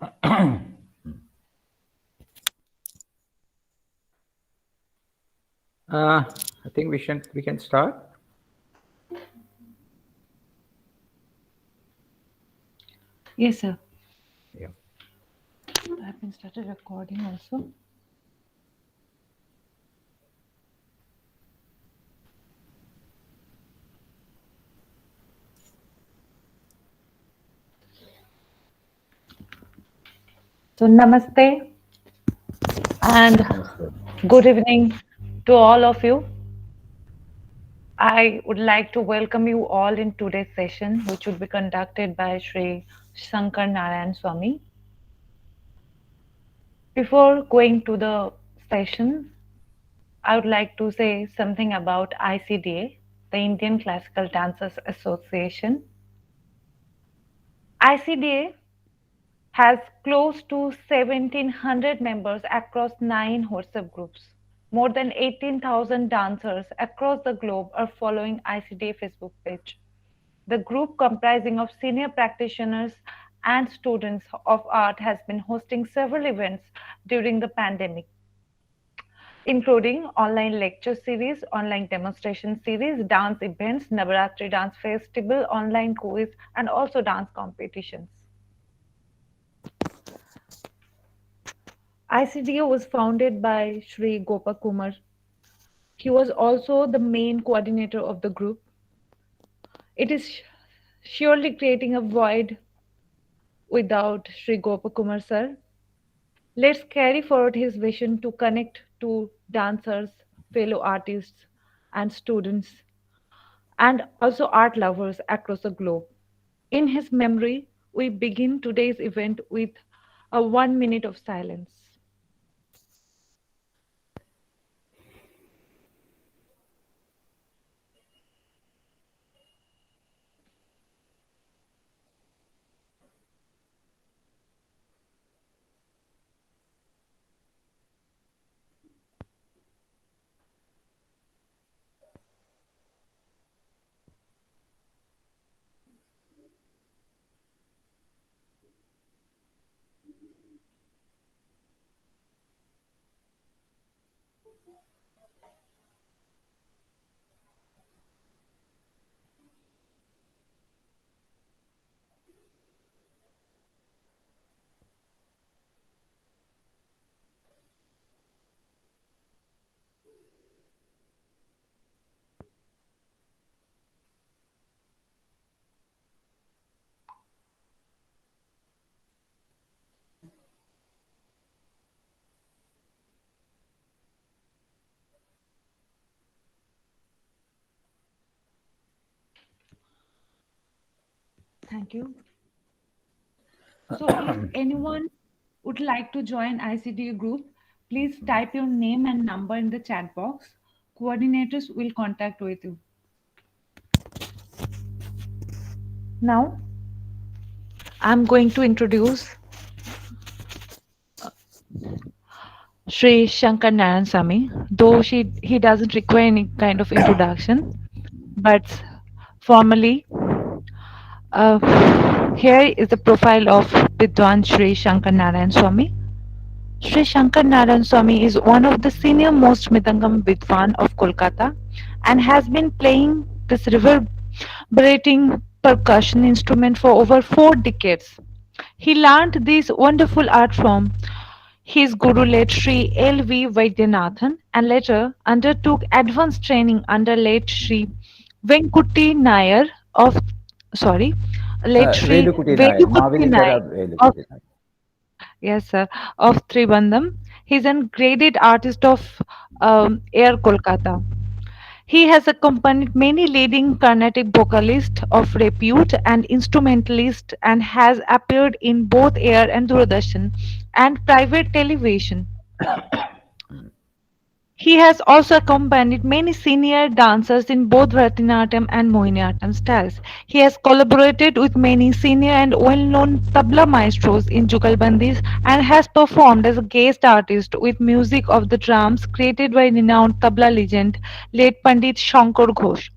I think we can start. Yes, sir. Yeah. I have been started recording also. So, namaste and Namaste. good evening to all of you. I would like to welcome you all in today's session, which will be conducted by Sri Shankar Narayan Swami. Before going to the session, I would like to say something about ICDA, the Indian Classical Dancers Association. ICDA has close to 1,700 members across 9 WhatsApp groups. More than 18,000 dancers across the globe are following ICDA Facebook page. The group, comprising of senior practitioners and students of art, has been hosting several events during the pandemic, including online lecture series, online demonstration series, dance events, Navaratri dance festival, online quiz, and also dance competitions. ICDO was founded by Sri Gopakumar. He was also the main coordinator of the group. It is surely creating a void without Sri Gopakumar sir. Let's carry forward his vision to connect to dancers, fellow artists, and students, and also art lovers across the globe. In his memory, we begin today's event with a 1 minute of silence. Thank you. So, if anyone would like to join ICDA group, please type your name and number in the chat box. Coordinators will contact with you. Now, I'm going to introduce Sri Shankar Narayan Sami, though he doesn't require any kind of introduction, but formally, here is the profile of Vidwan Sri Shankar Narayan Swami. Sri Shankar Narayan Swami is one of the senior most Mridangam Vidwan of Kolkata and has been playing this reverberating percussion instrument for over 4 decades. He learned this wonderful art from his guru late Sri L. V. Vaidyanathan and later undertook advanced training under late Sri Venkuti Nair of sorry, late Sri Velukuti Nair, Vedukutti Mavelikara Nair of Velukuti Nair. yes sir of Trivandam. He's an graded artist of Air Kolkata. He has accompanied many leading Carnatic vocalists of repute and instrumentalists and has appeared in both air and Doordarshan and private television. He has also accompanied many senior dancers in both Bharatanatyam and Mohiniyattam styles. He has collaborated with many senior and well-known tabla maestros in Jugalbandis and has performed as a guest artist with music of the drums created by renowned tabla legend late Pandit Shankar Ghosh.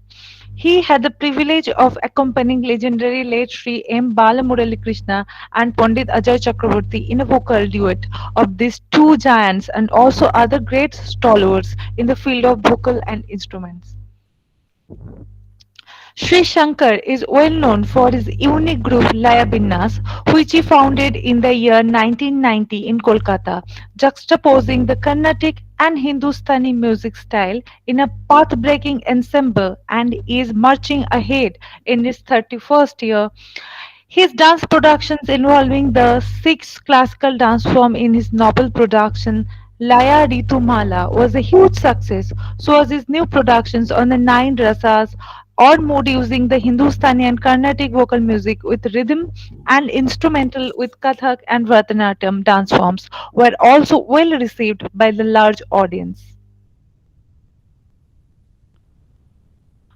He had the privilege of accompanying legendary late Sri M. Balamurali Krishna and Pandit Ajay Chakraborty in a vocal duet of these two giants and also other great stalwarts in the field of vocal and instruments. Sri Shankar is well known for his unique group Laya Binnas, which he founded in the year 1990 in Kolkata, juxtaposing the Carnatic and Hindustani music style in a path-breaking ensemble and is marching ahead in its 31st year. His dance productions involving the six classical dance form in his novel production Laya Ritumala was a huge success. So was his new productions on the nine rasas or mode using the Hindustani and Carnatic vocal music with rhythm and instrumental with Kathak and Bharatanatyam dance forms were also well received by the large audience.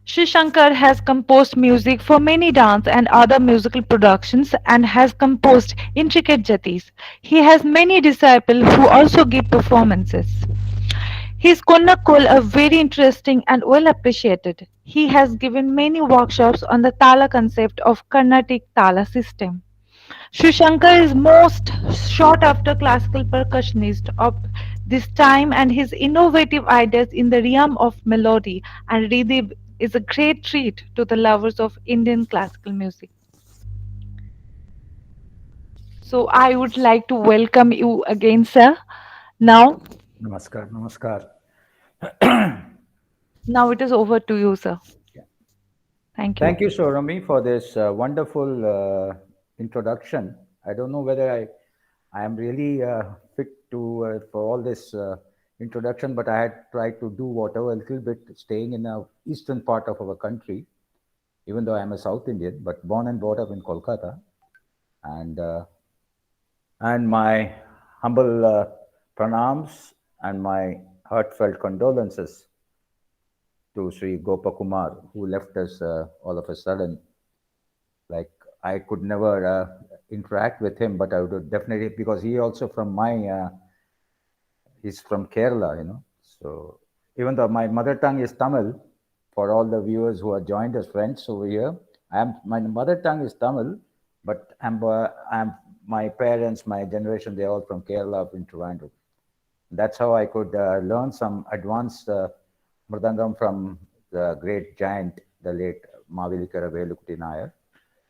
Sri Shankar has composed music for many dance and other musical productions and has composed intricate jatis. He has many disciples who also give performances. His Konnakol are very interesting and well appreciated. He has given many workshops on the Tala concept of Carnatic Tala system. Sri Shankar is most sought after classical percussionist of this time and his innovative ideas in the realm of melody and rhythm is a great treat to the lovers of Indian classical music. So I would like to welcome you again, sir. Now, Namaskar, namaskar. now it is over to you, sir. Yeah. Thank you. Thank you, Sorami, for this wonderful introduction. I don't know whether I am really fit to for all this introduction, but I had tried to do whatever a little bit, staying in the eastern part of our country, even though I am a South Indian, but born and brought up in Kolkata, and uh, and my humble pranams and my heartfelt condolences to Sri Gopakumar, who left us all of a sudden. Like, I could never interact with him, but I would definitely, because he also from he's from Kerala, you know. So even though my mother tongue is Tamil, for all the viewers who are joined as friends over here, my mother tongue is Tamil, but I'm my parents, my generation, they're all from Kerala, in Trivandrum. That's how I could learn some advanced mridangam from the great giant, the late Mavelikara Velukuti Nair.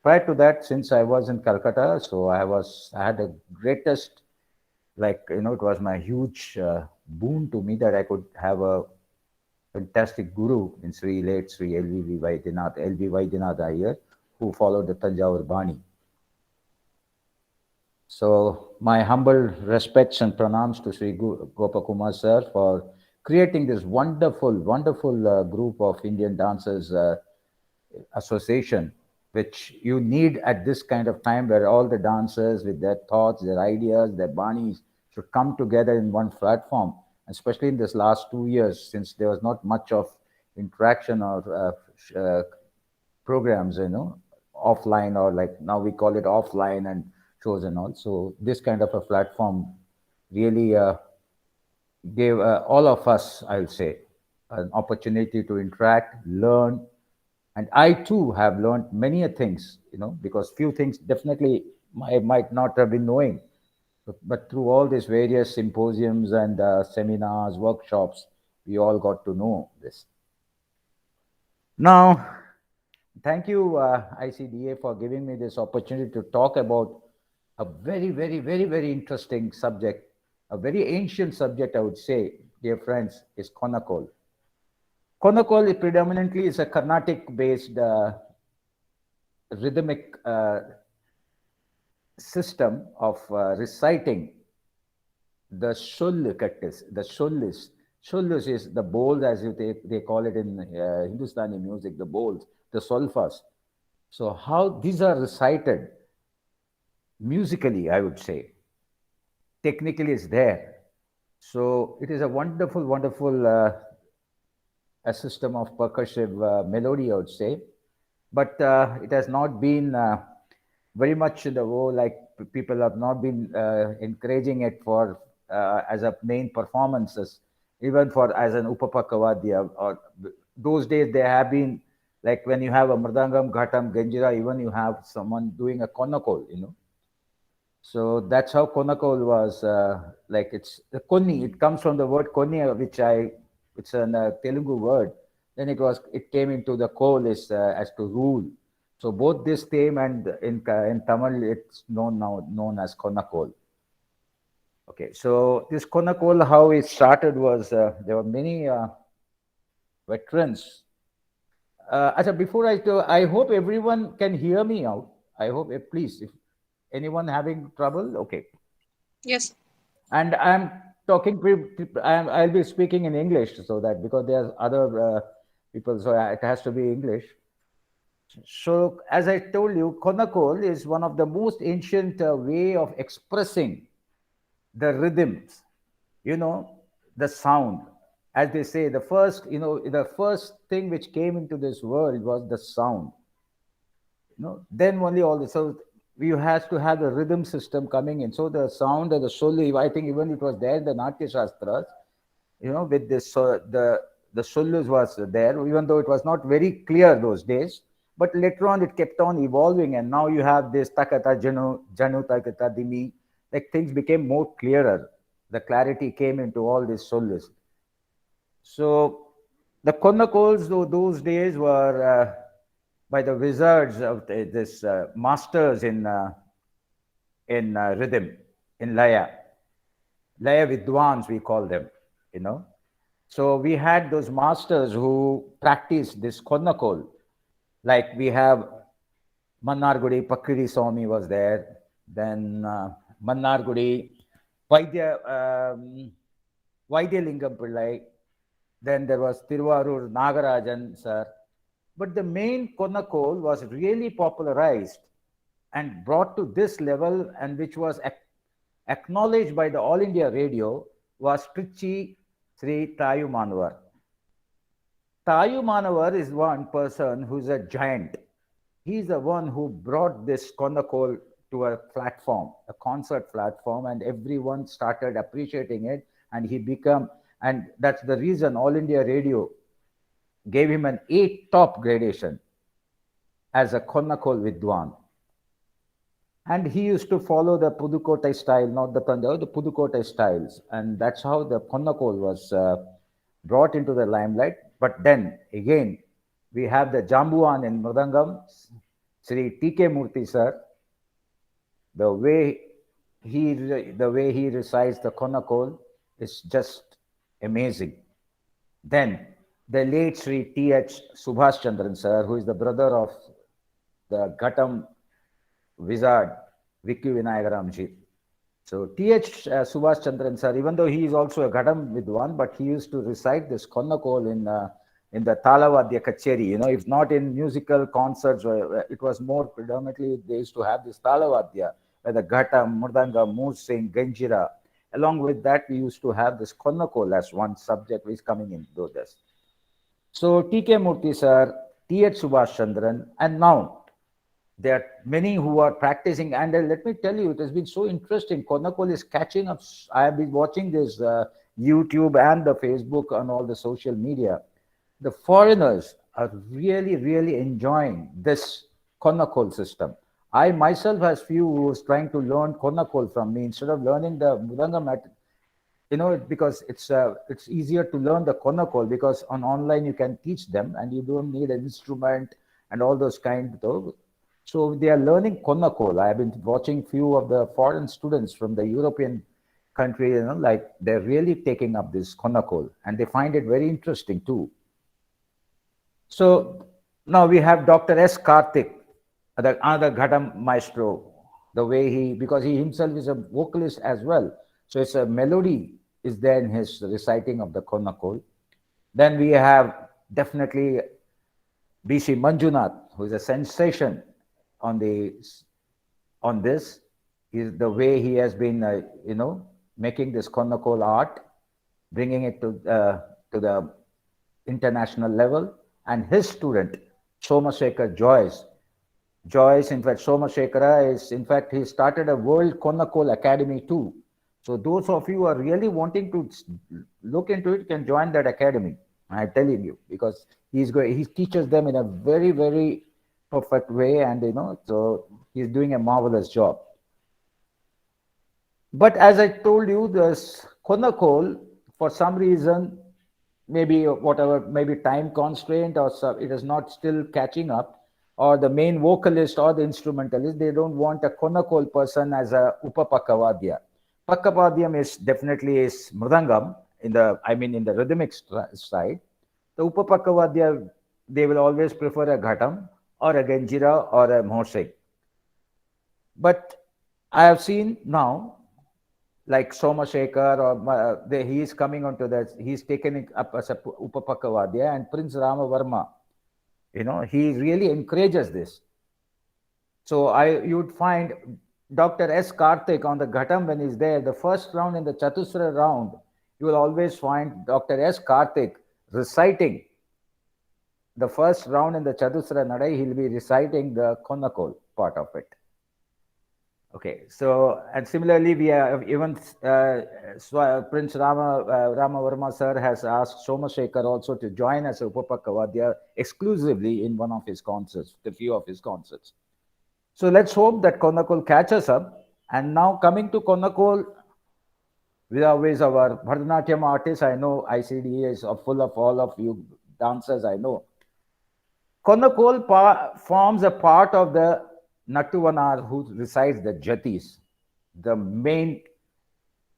Prior to that, since I was in Calcutta, so I had the greatest, like, you know, it was my huge boon to me that I could have a fantastic guru in late Sri L.V. Vaidinath Iyer, who followed the Tanjavur Bani. So my humble respects and pranams to Sri Gopakumar sir for creating this wonderful, wonderful group of Indian dancers association, which you need at this kind of time where all the dancers with their thoughts, their ideas, their banis should come together in one platform. Especially in this last 2 years, since there was not much of interaction or programs, you know, offline, or like now we call it offline and shows and all. So this kind of a platform really gave all of us, I'll say, an opportunity to interact, learn, and I too have learned many a things, you know, because few things definitely I might not have been knowing, but through all these various symposiums and seminars, workshops, we all got to know this. Now, thank you, ICDA, for giving me this opportunity to talk about a very, very, very, very interesting subject, a very ancient subject, I would say, dear friends, is Konakol. Konakol predominantly is a Carnatic-based rhythmic system of reciting the shull cactus. The shull is the bowls, as they call it in Hindustani music, the bowls, the solfas. So how these are recited musically, I would say, technically is there. So it is a wonderful, wonderful a system of percussive melody, I would say. But it has not been very much in the role, like people have not been encouraging it for as a main performances, even for as an upapakavadya. Or those days there have been Like when you have a Mridangam, Ghatam, Genjira, even you have someone doing a Konakol. So that's how Konakol was like it's the Konni. It comes from the word Konni, it's a Telugu word. Then it came into the Kol is as to rule. So both this name and in Tamil it's known as Konakol. Okay, so this Konakol, how it started was there were many veterans. Before I do, I hope everyone can hear me out. I hope, please, if anyone having trouble, okay. Yes. And I'm talking, I'll be speaking in English so that because there's other people, so it has to be English. So, as I told you, Konakol is one of the most ancient way of expressing the rhythms, you know, the sound. As they say, the first thing which came into this world was the sound. Then only all this. So you has to have the rhythm system coming in. So the sound and the solo, I think even it was there in the Natya Shastras, with this, the solos was there, even though it was not very clear those days. But later on, it kept on evolving, and now you have this takata janu takata dimi, like things became more clearer. The clarity came into all these solos. So the Konnakols, those days were by the wizards of this masters in rhythm, in Laya Vidwans, we call them, you know. So we had those masters who practiced this Konnakol. Like we have Mannargudi, Pakiri Swami was there. Then Mannargudi, Vaidya Lingam Pillai. Then there was Tiruvarur Nagarajan, sir. But the main Konnakol was really popularized and brought to this level, and which was acknowledged by the All India Radio, was Trichy Sri Tayu Manavar. Tayu Manavar is one person who's a giant. He's the one who brought this Konnakol to a platform, a concert platform, and everyone started appreciating it. And that's the reason All India Radio gave him an 8 top gradation as a Konnakol Vidwan. And he used to follow the Pudukkottai style, not the Tanjavur, the Pudukkottai styles. And that's how the Konnakol was brought into the limelight. But then again, we have the Jambuan in Mridangam, Sri T.K. Murthy sir. The way he recites the Konnakol is just amazing. Then the late Sri T.H. Subhash Chandran sir, who is the brother of the Ghatam wizard Vicky Vinayagaramji. So T.H. Subhash Chandran sir, even though he is also a Ghatam Vidwan, but he used to recite this Konnakol in the Talavadya Kacheri. If not in musical concerts, it was more predominantly they used to have this Talavadya, where the Ghatam, Murdanga, Moosing, Ganjira. Along with that, we used to have this Konnakol as one subject which is coming in those days. So T.K. Murthy sir, T.H. Subhash Chandran, and now there are many who are practicing. And let me tell you, it has been so interesting. Konnakol is catching up. I have been watching this YouTube and the Facebook and all the social media. The foreigners are really, really enjoying this Konnakol system. I myself has few who was trying to learn Konnakol from me instead of learning the Mridangam, because it's easier to learn the Konnakol because on online you can teach them and you don't need an instrument and all those kind of. So they are learning Konnakol. I have been watching few of the foreign students from the European country, like they're really taking up this Konnakol and they find it very interesting too. So now we have Dr. S. Karthik, another Ghatam maestro, the way because he himself is a vocalist as well. So it's a melody is there in his reciting of the Konnakol. Then we have definitely B.C. Manjunath, who is a sensation on this. Is the way he has been, making this Konnakol art, bringing it to the international level. And his student, Somasekhar Joyce. In fact, Somasekhara he started a World Konnakol Academy too. So those of you who are really wanting to look into it can join that academy. I'm telling you, because he teaches them in a very, very perfect way, and so he's doing a marvelous job. But as I told you, this Konakol, for some reason, maybe whatever, maybe time constraint, or it is not still catching up, or the main vocalist or the instrumentalist, they don't want a Konakol person as a Upapakavadya. Pakavadyam is definitely is Mridangam in the rhythmic side. The Upapakavadya, they will always prefer a Ghatam or a Ganjira or a Mosik. But I have seen now, like Somashekhar, or he is coming onto that. He's taken it up as a Upapakavadya, and Prince Ramavarma, he really encourages this. So you'd find Dr. S. Karthik on the Ghatam when he's there, the first round in the Chatusra round, you will always find Dr. S. Karthik reciting the first round in the Chatusra Nadai, he'll be reciting the Konakol part of it. Okay, so and similarly, we have even Prince Ramavarma sir has asked Somashekhar also to join as a Upapakavadya exclusively in one of his concerts, the few of his concerts. So let's hope that Konakol catches up. And now coming to Konakol, we are always our Bharatanatyam artists. I know ICDA is full of all of you dancers, I know. Konakol forms a part of the Nattuvanar who recites the jatis, the main,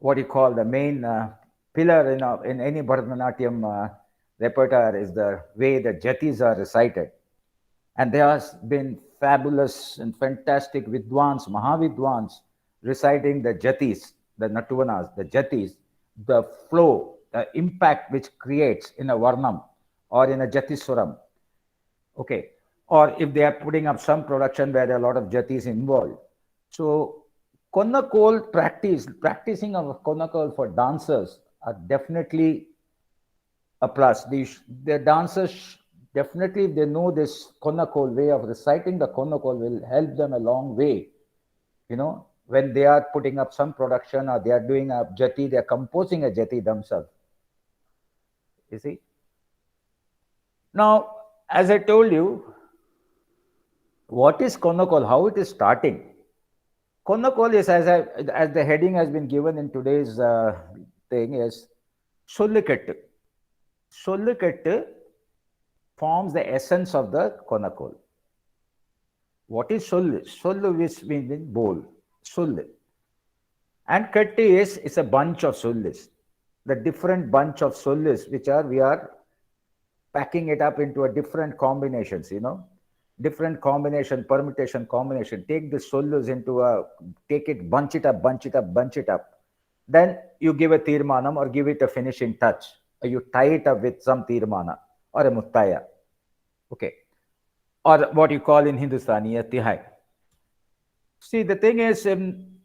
what you call the main pillar in any Bharatanatyam repertoire is the way the jatis are recited. And there has been fabulous and fantastic Vidwans, Mahavidwans reciting the jatis, the Nattuvanas, the jatis, the flow, the impact which creates in a Varnam or in a Jatiswaram. Okay. Or if they are putting up some production where there are a lot of jatis involved. So Konakol practicing of Konakol for dancers are definitely a plus. The dancers definitely, if they know this Konakol way of reciting the Konakol, will help them a long way. When they are putting up some production or they are doing a jati, they are composing a jati themselves. You see? Now, as I told you, what is Konakol? How it is starting? Konakol is, as the heading has been given in today's thing, is Sollikettu. Sollikettu forms the essence of the Konakol. What is Sollu? Sollu means bowl. Sollu. And Kettu is a bunch of Sollus. The different bunch of Sollus which we are packing it up into a different combinations, different combination, permutation, combination. Take the Sollus take it, bunch it up, bunch it up, bunch it up. Then you give a Tirmanam or give it a finishing touch. Or you tie it up with some Tirmana or a Muttaya. Okay. Or what you call in Hindustani, a Tihai. See, the thing is, in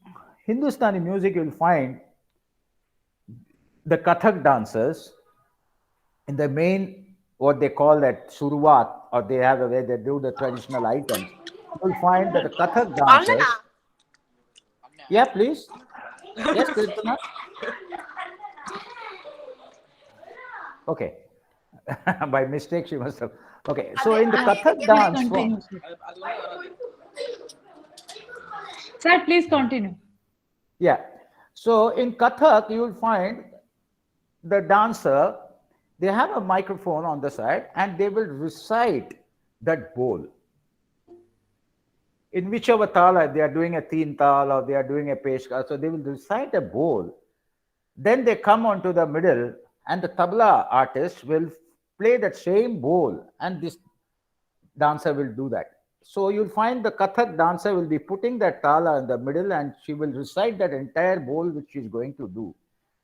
Hindustani music, you'll find the Kathak dancers in the main, what they call that Suruvat, or they have a way they do the traditional items. You'll find that the Kathak dancers. Yeah, please. Yes, Kirtana. Okay. By mistake, she must have. Okay, so in the Kathak dance form. Sir, please continue. Yeah. So in Kathak, you will find the dancer, they have a microphone on the side and they will recite that bowl. In whichever tala, they are doing a teen tal or they are doing a peshka, so they will recite a bowl. Then they come onto the middle and the tabla artist will play that same bowl and this dancer will do that. So you'll find the Kathak dancer will be putting that tala in the middle and she will recite that entire bowl which she's going to do.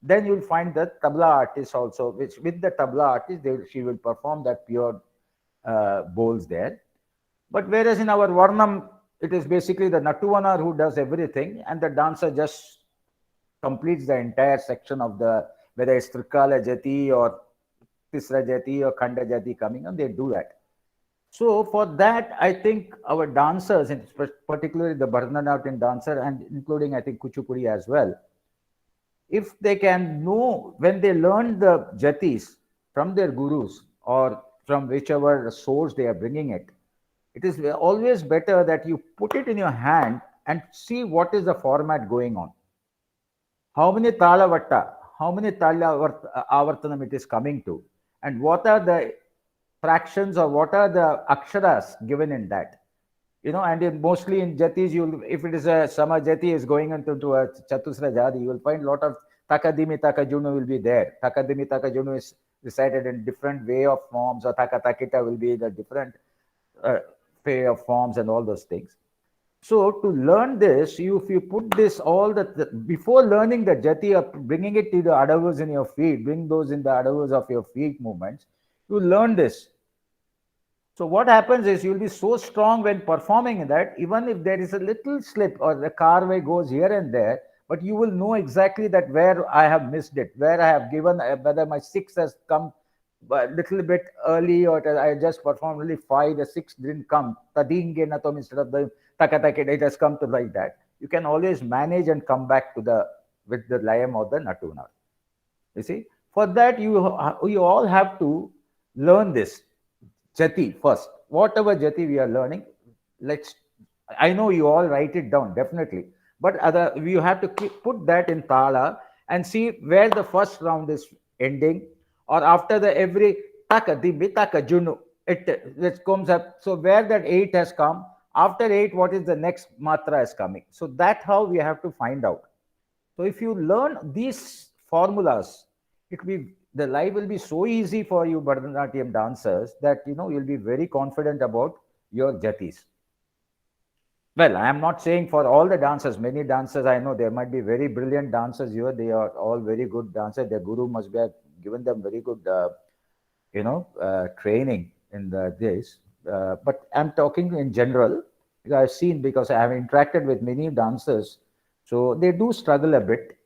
Then you'll find the tabla artist also, which with the tabla artist, she will perform that pure bowls there. But whereas in our Varnam, it is basically the Nattuvanar who does everything and the dancer just completes the entire section of whether it's Trikala Jati or Tisra Jati or Khanda Jati coming and they do that. So for that, I think our dancers, particularly the Bharatanatyam dancer and including I think Kuchipudi as well, if they can know when they learn the jatis, from their gurus or from whichever source they are bringing it, it is always better that you put it in your hand and see what is the format going on. How many talavatta, how many avartanam it is coming to, and what are the fractions or what are the aksharas given in that. And mostly in jatis, if it is a sama jati is going into a chatusra jadi, you will find a lot of takadimi takajunu will be there. Takadimi takajunu is recited in different way of forms, or takatakita will be the different uh, way of forms and all those things. So to learn this, if you put this all before learning the jati of bringing it to the adavas in your feet, bring those in the adavas of your feet movements, you learn this. So what happens is you'll be so strong when performing that, even if there is a little slip or the carve goes here and there, but you will know exactly that where I have missed it, where I have given, whether my six has come a little bit early or I just performed only five, the six didn't come. Tadinge natom instead of the takatake, it has come to like that. You can always manage and come back to with the layam or the natuna. You see, for that you all have to learn this jati first. Whatever jati we are learning, I know you all write it down definitely, but you have to put that in tala and see where the first round is ending, or after the every taka dimbi taka junu it comes up. So where that 8 has come, after 8 what is the next matra is coming. So that's how we have to find out. So if you learn these formulas, the life will be so easy for you Bharatanatyam dancers that you'll be very confident about your jatis. Well, I am not saying for all the dancers. Many dancers I know, there might be very brilliant dancers here. They are all very good dancers. Their guru must have given them very good, training in this. But I'm talking in general. I've seen, because I have interacted with many dancers, so they do struggle a bit.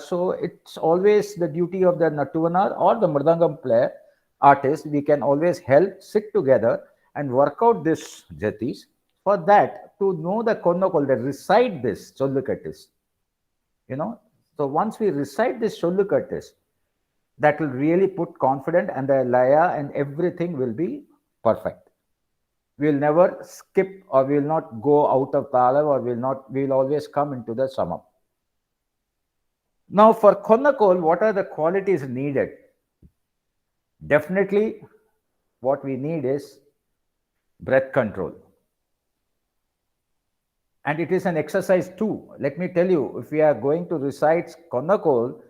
So it's always the duty of the Nattuvanar or the Mridangam player, artist. We can always help, sit together and work out this jatis. For that, to know the Konnakol, they recite this Sollukattis. So once we recite this Sollukattis, that will really put confidence, and the laya and everything will be perfect. We'll never skip, or we'll not go out of tala, or we'll always come into the samam. Now for Konnakol, what are the qualities needed? Definitely what we need is breath control. And it is an exercise too. Let me tell you, if we are going to recite Konnakol,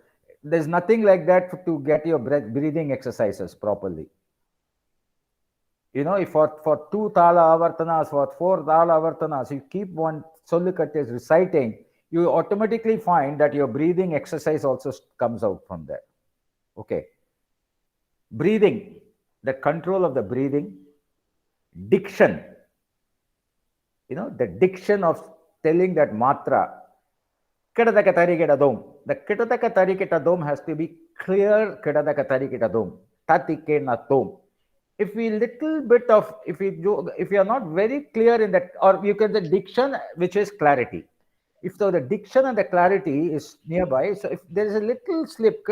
there's nothing like that to get your breathing exercises properly. If for 2 tala avartanas, for 4 tala avartanas, you keep one Sollukattis reciting, you automatically find that your breathing exercise also comes out from there. Okay. Breathing, the control of the breathing, diction, the diction of telling that matra, Kedadaka tariketadom. The Kedadaka tariketadom has to be clear. Kedadaka tariketadom. Tatike natom. If you are not very clear in that, or you can the diction, which is clarity. If the diction and the clarity is nearby, so if there is a little slip,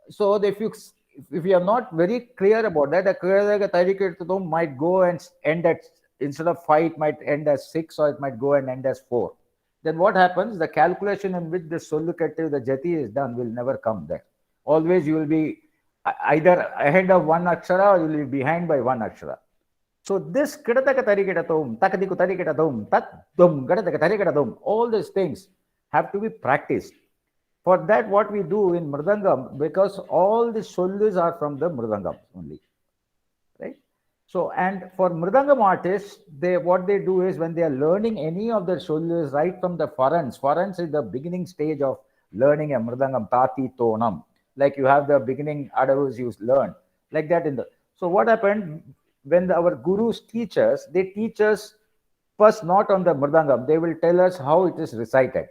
so if you are not very clear about that, the might go and end at, instead of 5, it might end as 6, or it might go and end as 4. Then what happens? The calculation in which the Sollukattis, the jati is done, will never come there. Always you will be either ahead of one akshara, or you will be behind by one akshara. So this Kidataka tariketatum, takadiku tariketatum, tat dum, Kidataka tariketatum, all these things have to be practiced. For that, what we do in Mridangam, because all the sollus are from the Mridangam only, right? So, and for Mridangam artists, what they do is, when they are learning any of their sollus right from the farans is the beginning stage of learning a Mridangam, tati tonam. Like you have the beginning adavus you learn, like that so what happened, when our gurus teach us, they teach us first not on the Mridangam, they will tell us how it is recited.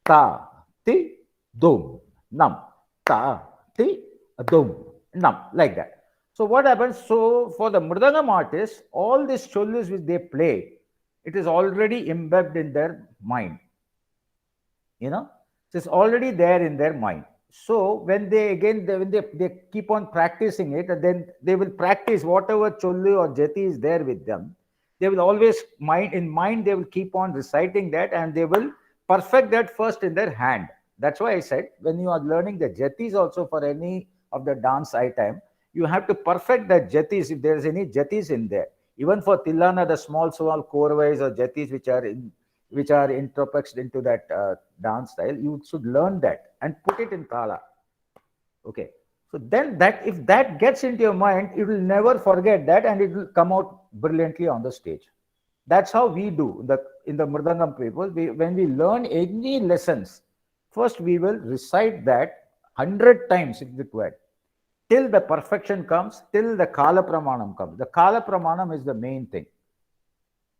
Ta, ti, dum, nam. Ta, ti, dum, nam. Like that. So what happens? So for the Mridangam artists, all these sollus which they play, it is already embedded in their mind. It's already there in their mind. So when they keep on practicing it, and then they will practice whatever chollu or jati is there with them. They will always mind they will keep on reciting that, and they will perfect that first in their hand. That's why I said when you are learning the jatis also for any of the dance item, you have to perfect the jatis if there is any jatis in there. Even for Tilana, the small corewise or jatis which are introspected into that dance style, you should learn that and put it in Kala. Okay. So then that if that gets into your mind, you will never forget that and it will come out brilliantly on the stage. That's how we do in the Mridangam people. When we learn any lessons, first we will recite that 100 times if required, till the perfection comes, till the Kala Pramanam comes. The Kala Pramanam is the main thing.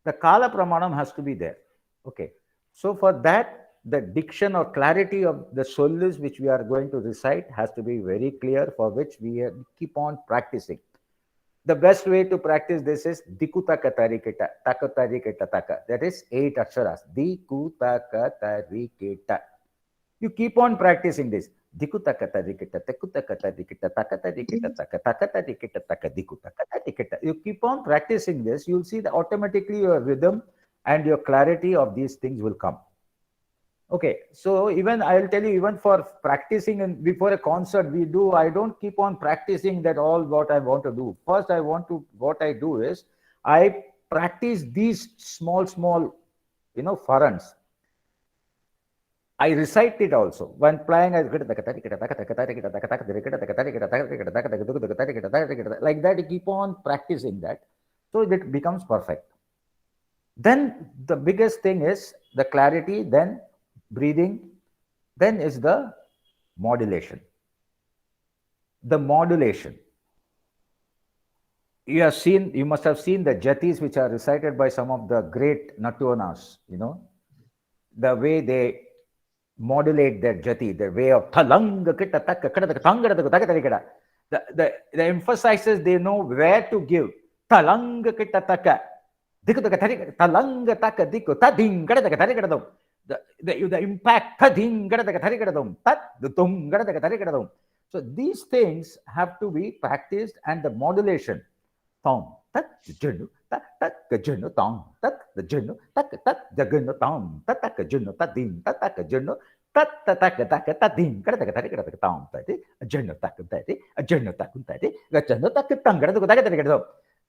The Kala Pramanam has to be there. Okay. So for that, the diction or clarity of the solis which we are going to recite has to be very clear, for which we keep on practicing. The best way to practice this is Dikutaka Tariketa, Taka Tariketa Taka. That is 8 aksharas. Dikutaka Tariketa. You keep on practicing this. Dikutaka Tariketa, Tekutaka Tariketa, Taka Tariketa, Taka, Taka Tariketa, Taka, Dikutaka Tariketa. You keep on practicing this, you'll see that automatically your rhythm and your clarity of these things will come. Okay, so even I'll tell you, even for practicing and before a concert, I don't keep on practicing that all what I want to do. First, what I do is I practice these small, farans. I recite it also when playing. Like that, you keep on practicing that, so it becomes perfect. Then the biggest thing is the clarity, then breathing, then is the modulation. The modulation. You must have seen the jatis which are recited by some of the great Natuanas, the way they modulate their jati, their way of the emphasizes they know where to give. The impact. So these things have to be practiced, and the modulation.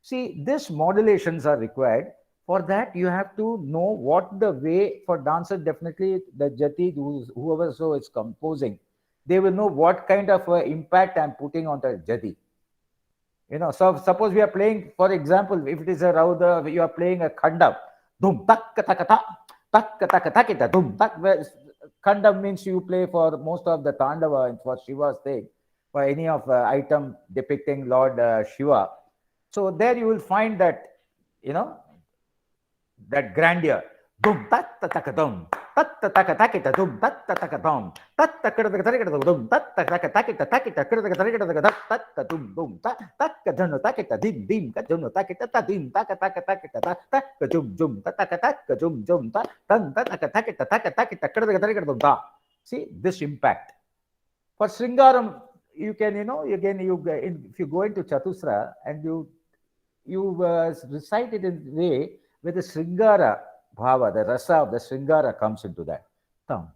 See, these modulations are required. For that, you have to know what the way for dancer. Definitely, the jati, whoever so is composing, they will know what kind of impact I'm putting on the jati. So suppose we are playing, for example, if it is a Rauda, you are playing a Khandam. Dum tak tak tak tak tak tak tak dum tak. Khandam means you play for most of the Tandava and for Shiva's thing, for any of item depicting Lord Shiva. So there you will find that, that grandeur. Dum tak tak tak dum. See this impact. For Sringaram, you can, if you go into Chatusra and you recite it in a way where the Sringara Bhava, the rasa of the Sringara comes into that. Like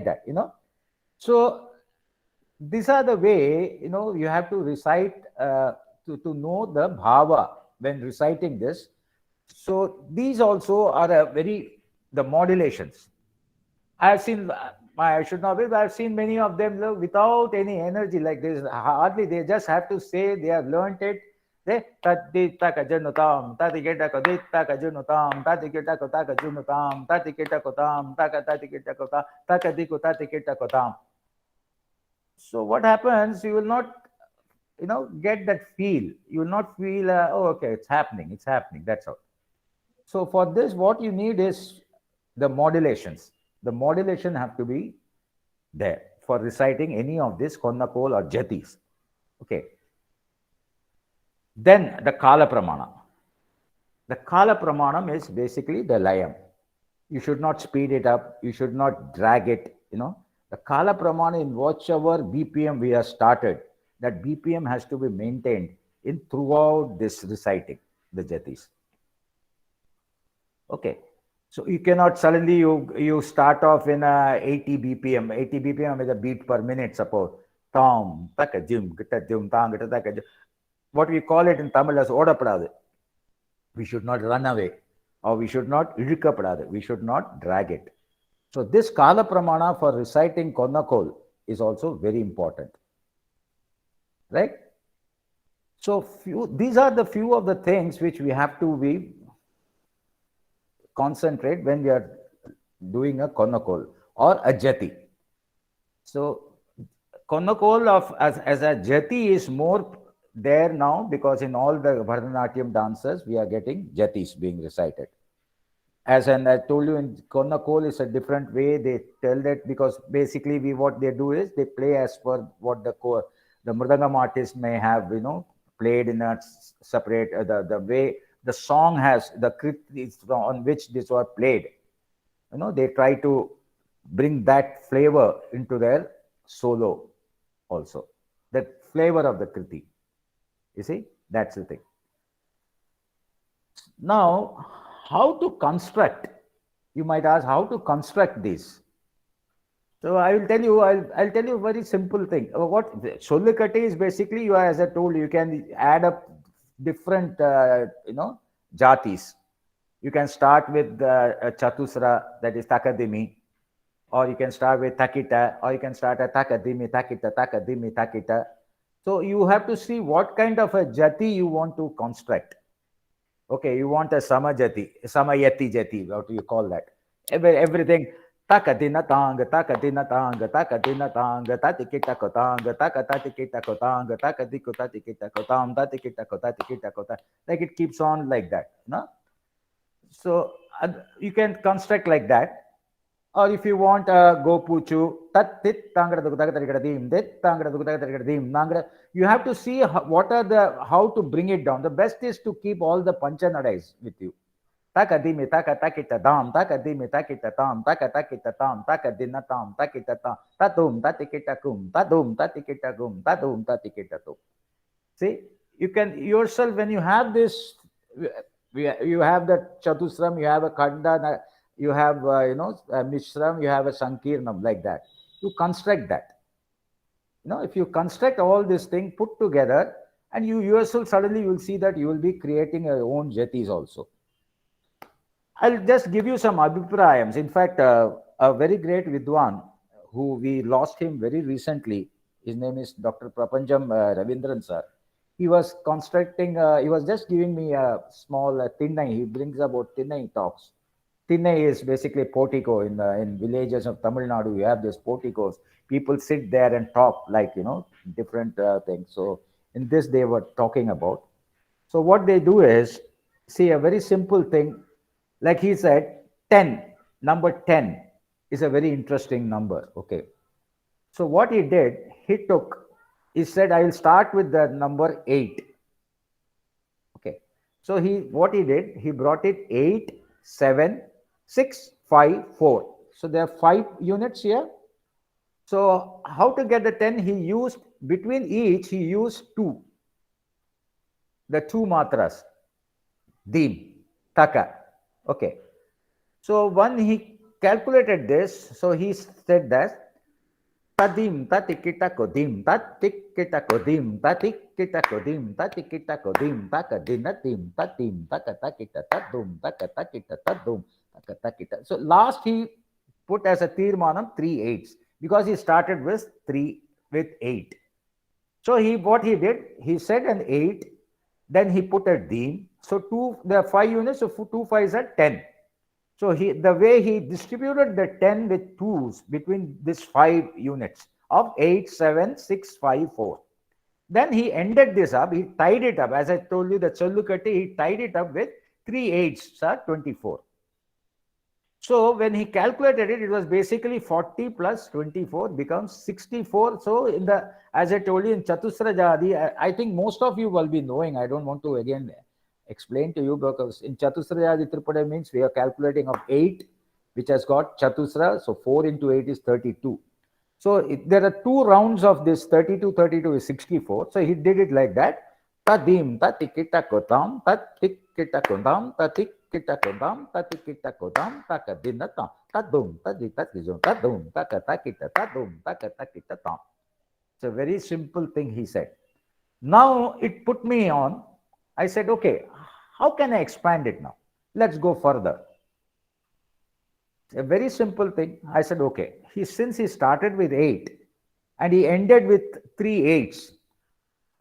that, So these are the way, you have to recite to know the bhava when reciting this. So these also are the modulations. I should not be, but I've seen many of them without any energy like this. Hardly, they just have to say they have learned it. They taditajunutam, tatiketakoditajunutam, tatiketakotajunutam, tatiketakotam, takadikutatiketakotam. So what happens? You will not, get that feel. You will not feel, oh, okay, it's happening. That's all. So for this, what you need is the modulations. The modulation have to be there for reciting any of these Konnakol or Jatis. Okay. Then the Kala Pramana. The Kala Pramanam is basically the Layam. You should not speed it up. You should not drag it. The Kala Pramana, in whichever BPM we have started, that BPM has to be maintained in throughout this reciting, the Jatis. Okay. So you cannot suddenly you start off in a 80 BPM. 80 BPM is a beat per minute, suppose. Tom, taka jim, gita jim, tang, gita taka jim. What we call it in Tamil as odapadadu. We should not run away, or we should not irukkapadadu. We should not drag it. So this Kala Pramana for reciting Konnakol is also very important. Right? So these are the few of the things which we have to be concentrate when we are doing a Konnakol or a Jati. So Konnakol as a Jati is more there now, because in all the Bharatanatyam dances we are getting Jatis being recited. As I told you, in Konnakol is a different way. They tell that because basically what they do is they play as per what the Mridangam artist may have played in a separate the way the song has the krit on which this was played. They try to bring that flavor into their solo also, that flavor of the kriti. You see, that's the thing. Now, how to construct? You might ask how to construct this. So I will tell you. I'll tell you a very simple thing. What Sollukatti is basically, as I told you, can add up different jatis. You can start with Chatusra, that is Takadimi, or you can start with Takita, or you can start at Takadimi, Takita, Takadimi, Takita. So you have to see what kind of a jati you want to construct. Okay, you want a Samajati, Samayati jati, what do you call that? Everything. Takadina tanga, takadina tanga, takadina tanga, tatikita kotanga, takatatikita kotanga, takadikutatikita kotam, tatikita kotatikita kota. Like it keeps on like that. No? So you can construct like that. Or if you want Gopuchu, you have to see how to bring it down. The best is to keep all the panchanadais with you. Takadimi, takatakita dam, takadimi, takita tam, takatakita tam, takadina tam, takita tam, tatum, tatikita kum, tatum, tatikita kum, tatum, tatikita tum. See, you can yourself, when you have this, you have the Chatusram, you have a Khanda, you have a Mishram, you have a Sankirnam, like that. You construct that. If you construct all this thing put together, and you yourself suddenly you will see that you will be creating your own jatis also. I'll just give you some abhiprayams. In fact, a very great Vidwan, who we lost him very recently, his name is Dr. Prapanjam Ravindran sir. He was constructing, he was just giving me a small Thinnai. He brings about Thinnai talks. Thinnai is basically portico in villages of Tamil Nadu. You have these porticos. People sit there and talk like, different things. So in this they were talking about. So what they do is, see, a very simple thing. Like he said, 10, number 10 is a very interesting number. Okay. So what he did, he said, I will start with the number 8. Okay. So what he did, he brought it 8, 7, 6, 5, 4. So there are 5 units here. So how to get the 10? He used, between each, he used 2. The 2 matras. Dim, taka. Okay. So when he calculated this, so he said that tadim tatikita kodim tatikita kodim tatikita kodim tatikita kodim takadinatim tatim takatakita tadum takatakita tadum takatakita. So last he put as a tirmanam 3 8s, because he started with 8. So what he did, he said an 8, then he put a dim. So there are 5 units, so 2 5s are 10. So the way he distributed the 10 with 2s between these 5 units of 8, 7, 6, 5, 4. Then he ended this up, he tied it up. As I told you, the Sollukatti, he tied it up with 3 8s, 24. So when he calculated it, it was basically 40 plus 24 becomes 64. So in the, as I told you in Chatusra Jadi, I think most of you will be knowing. I don't want to again explain to you, because in Chatusra Jadi Tripada means we are calculating of 8, which has got Chatusra. So 4 into 8 is 32. So there are 2 rounds of this 32, 32 is 64. So he did it like that. Tadim, tatikita kotam, tatikita kotam, tatikita kotam, tatikita kotam, takadinatam, tadum, tadikatizum, tadum, takatakita, tadum, takatakita tam. It's a very simple thing he said. Now it put me on. I said, okay, how can I expand it now? Let's go further. A very simple thing. I said, okay, since he started with 8 and he ended with 3 8s.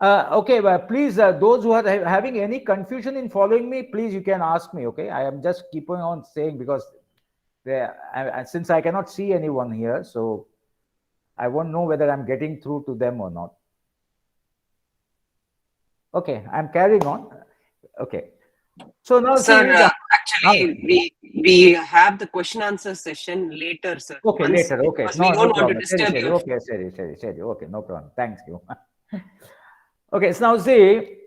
Okay, but please, those who are having any confusion in following me, please, you can ask me. Okay, I am just keeping on saying, because since I cannot see anyone here, so I won't know whether I'm getting through to them or not. Okay, I'm carrying on. Okay, so now, sir, actually, we have the question answer session later, sir. Okay, later. Okay, we don't want to disturb you. Okay, sorry. Okay, no problem. Thanks you. Okay, so now see,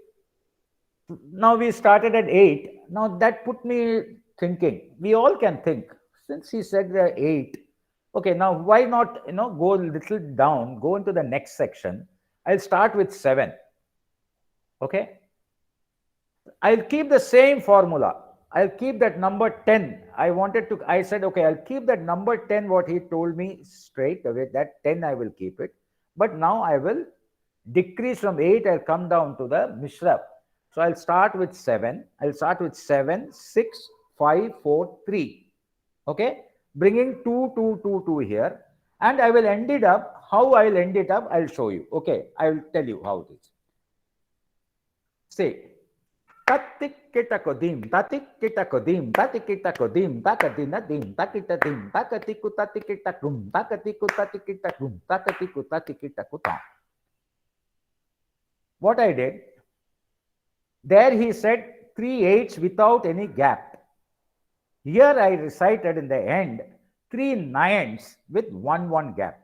now we started at 8. Now that put me thinking. We all can think. Since he said 8, okay, now why not, go a little down, go into the next section. I'll start with 7. Okay. I'll keep the same formula. I'll keep that number 10. I said, okay, I'll keep that number 10, what he told me straight away, that 10 I will keep it. But now I will decrease from 8, I'll come down to the Mishra. So I'll start with 7. I'll start with 7, 6, 5, 4, 3. Okay. Bringing 2, 2, 2, 2 here. And I will end it up. How I'll end it up, I'll show you. Okay. I'll tell you how it is. Say, tatikita kodim, tatikita kodim, tatikita kodim, takadina dim, takita dim, takatiku tatikita kum, takatiku tatikita kum, takatiku tatikita kutam. What I did, there he said 3 8s without any gap. Here I recited in the end 3 9s with 1 1 gap.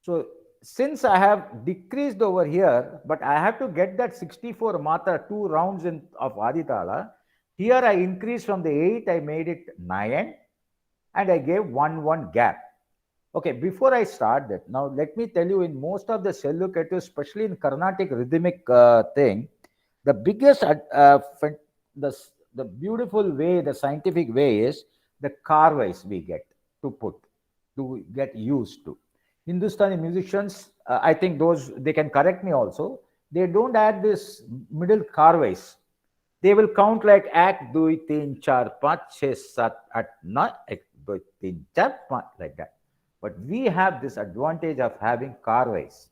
So since I have decreased over here, but I have to get that 64 matra, 2 rounds of Aditala. Here I increased from the 8, I made it 9, and I gave 1 1 gap. Okay, before I start that, now let me tell you, in most of the Cellulocatives, especially in Carnatic rhythmic thing, the biggest, the beautiful way, the scientific way is the carvais we get to get used to. Hindustani musicians, I think they can correct me also, they don't add this middle carvais. They will count like 1, 2, 3, 4, 5, 6, 7, 8, 9, 1, 2, 3, 4, 5, like that. But we have this advantage of having carvais.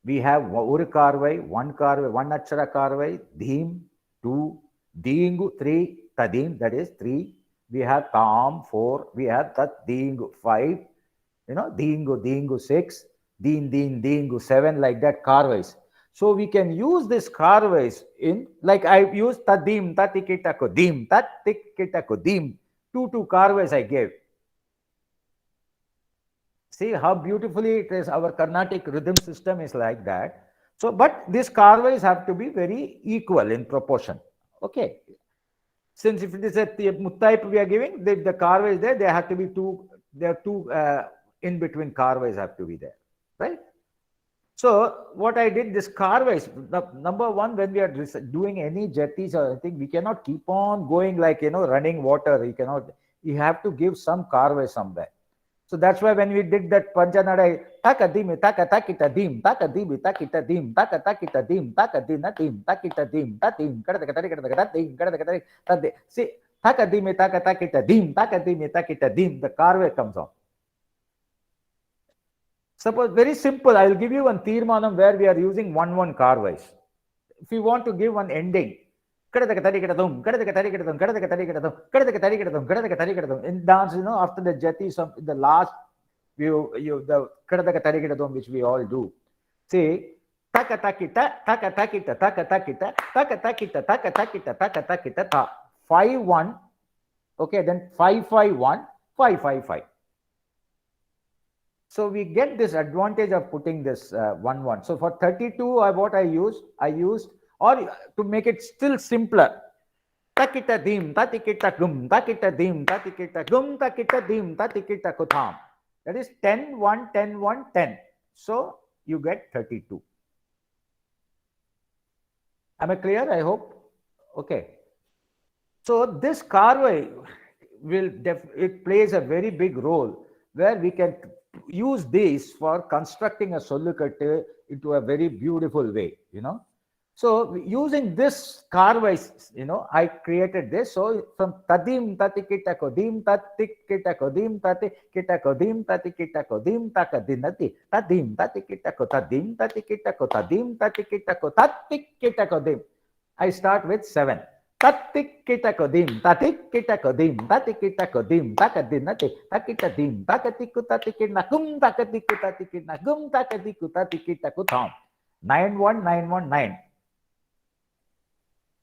We have Uru carvai, 1 carvai, 1 achara carvai, Dheem, 2, Deengu, 3, Tadim, that is 3. We have Tam, 4. We have Tat, Deengu, 5. Deengu, 6. Deengu, 7, like that carvais. So we can use this carvais in, like I used Tadim, Tatikita Kodim, Tatikita Kodim. 2 carvais I gave. See how beautifully it is. Our Carnatic rhythm system is like that. So, but these carvais have to be very equal in proportion. Okay. Since if it is a muttaip we are giving, the carvais there, there have to be 2, there are 2 in between carvais have to be there. Right? So, what I did, this carvais, number 1, when we are doing any jetties or anything, we cannot keep on going like, running water. You have to give some carvais somewhere. So that's why when we did that Panchanada, takadimi, takita dim, takadimi, takita dim, takita dim, takadina dim, takita dim, tadim, kadakatari, see, takadimi, takita dim, takadimi, takita dim, the carve comes on. Suppose, very simple, I will give you one Tirmanam where we are using 1 1 carvais. If you want to give one ending, in dance, after the jati, the last the which we all do. See, 5 1, okay, then 5 5 1, 5 5 5. So we get this advantage of putting this 1 1. So for 32, what I used, or to make it still simpler, takita dim, tatikita gum, takita dim, tatikita gum, takita dim, tatikita kutham. That is 10 1 10 1 10. So you get 32. Am I clear? I hope. Okay. So this Carvey it plays a very big role where we can use this for constructing a Solukattu into a very beautiful way, you know. So using this Carvey, you know, I created this. So from tadim tatikita kodim tatikita kodim tatikita kodim tatikita kodim takadinati tadim tatikita kotadim tatikita kotadim tatikita kotatikita kodim. I start with 7. Tatikita kodim, tatikita kodim, tatikita kodim, takadinati, takita dim, takatiku tatikina kum takatiku tatikina gum takatiku tatikita kutam. 9 1 9 1 9.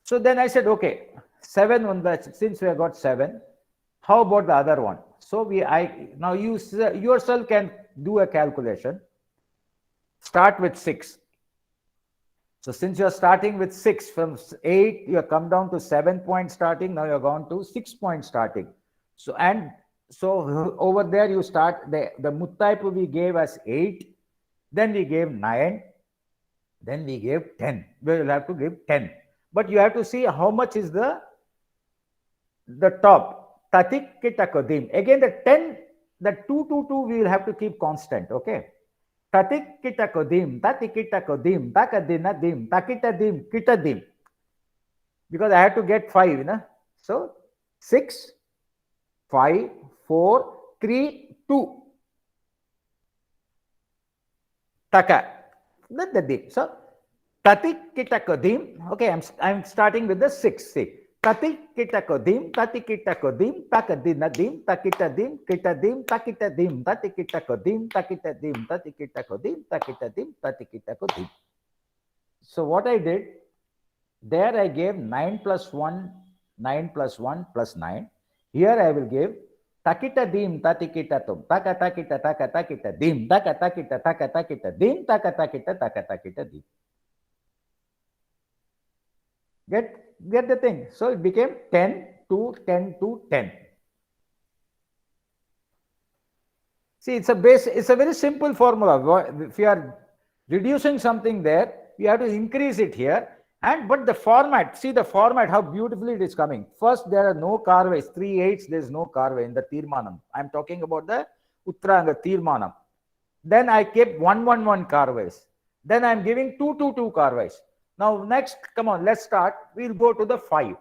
So then I said, okay, 7 on the, since we have got 7, how about the other one? So now you yourself can do a calculation. Start with 6. So since you're starting with 6, from 8, you have come down to 7 point starting. Now you're gone to 6 point starting. So, and so over there you start, the Muttaipu we gave as 8, then we gave 9, then we gave 10. We will have to give 10. But you have to see how much is the top. Tatik kitakodim. Again, the 10, the 2 2 2 we will have to keep constant. Okay. Tatik kitakodim, tatikitakodim, takadinadim, takitadim, kitadim. Because I had to get 5, you know. So 6, 5, 4, 3, 2. Taka. So tatik kitakodim. Okay, I'm starting with the 6. See. Tatik kitakodim, tatikitakodim, takadinadim, takitadim, kitadim, takitadim, tatikitakodim, takitadim, tatikitakodim, takitadim, tatikitakodim. So what I did, there I gave 9 plus 1, 9 plus 1 plus 9. Here I will give takitadim, tatikitatum, takatakita, takatakitadim, takatakita, takatakitadim, takatakita, takatakitadim. Get the thing. So it became 10 to 10 to 10. See, it's a very simple formula. If you are reducing something there, you have to increase it here. But the format, see the format, how beautifully it is coming. First, there are no Carveys, 3 8s, there is no Carvey in the Tirmanam. I am talking about the Uttaranga Tirmanam. Then I kept 1 1 1 Carveys. Then I am giving 2 2 2 Carveys. Now next, come on, let's start. We'll go to the 5.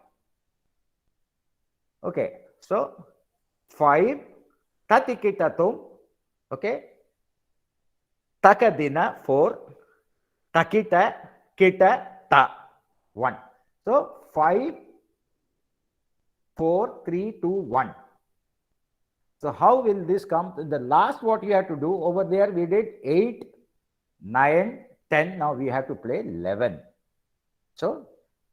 Okay, so 5, tatikitatum, okay, takadina 4, takita, kita, ta 1. So 5, 4, 3, 2, 1. So how will this come? The last what we have to do over there, we did 8, 9, 10. Now we have to play 11. So,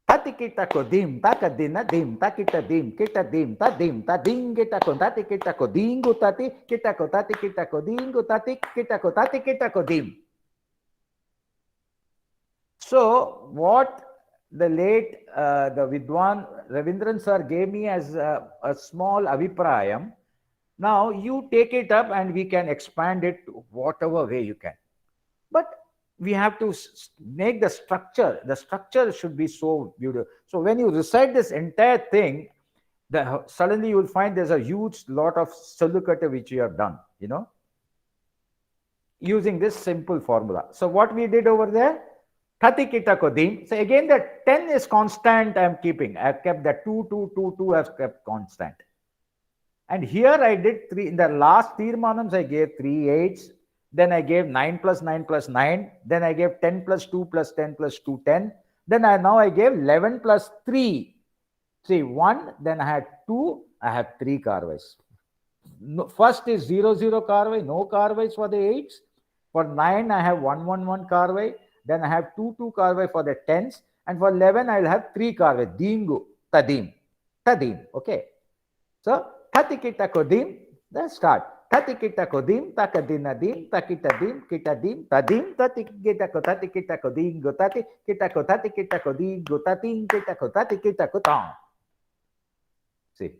tatikita kodim, takadina dim, takita dim, kita dim, tadim, tading kita ko, tatikita kodingu, tati, kita ko, tatikita kodingu, tati, kita ko, tatikita kodim. So, what the late, the Vidwan Ravindran sir gave me as a small aviprayam, now you take it up and we can expand it whatever way you can. But we have to make the structure should be so beautiful. So when you recite this entire thing, suddenly you will find there's a huge lot of Solukattu which you have done, you know, using this simple formula. So what we did over there, tatikita kodim. So again, the 10 is constant. I'm keeping. I've kept the 2 2 2 2. I've kept constant. And here I did 3. In the last Tirmanams, I gave 3 8s. Then I gave 9 plus 9 plus 9. Then I gave 10 plus 2 plus 10 plus 2, 10. Then now I gave 11 plus 3. See, 1. Then I had 2. I have 3 Carveys. No, first is 0 0 Carvey. No Carveys for the 8s. For 9, I have 1 1 1 Carvey. Then I have 2 2 Carvey for the 10s. And for 11, I will have 3 Carvey. Dingu, tadim. tadim. Okay. So tatikita kodim, then start. Tatikita kodim, takadinadim, takitadim, kitadim, tadim, tatikita kotatikita kodim, gotati, kita kotatikita kodim, gotatin, kita kotatikita kotam. See.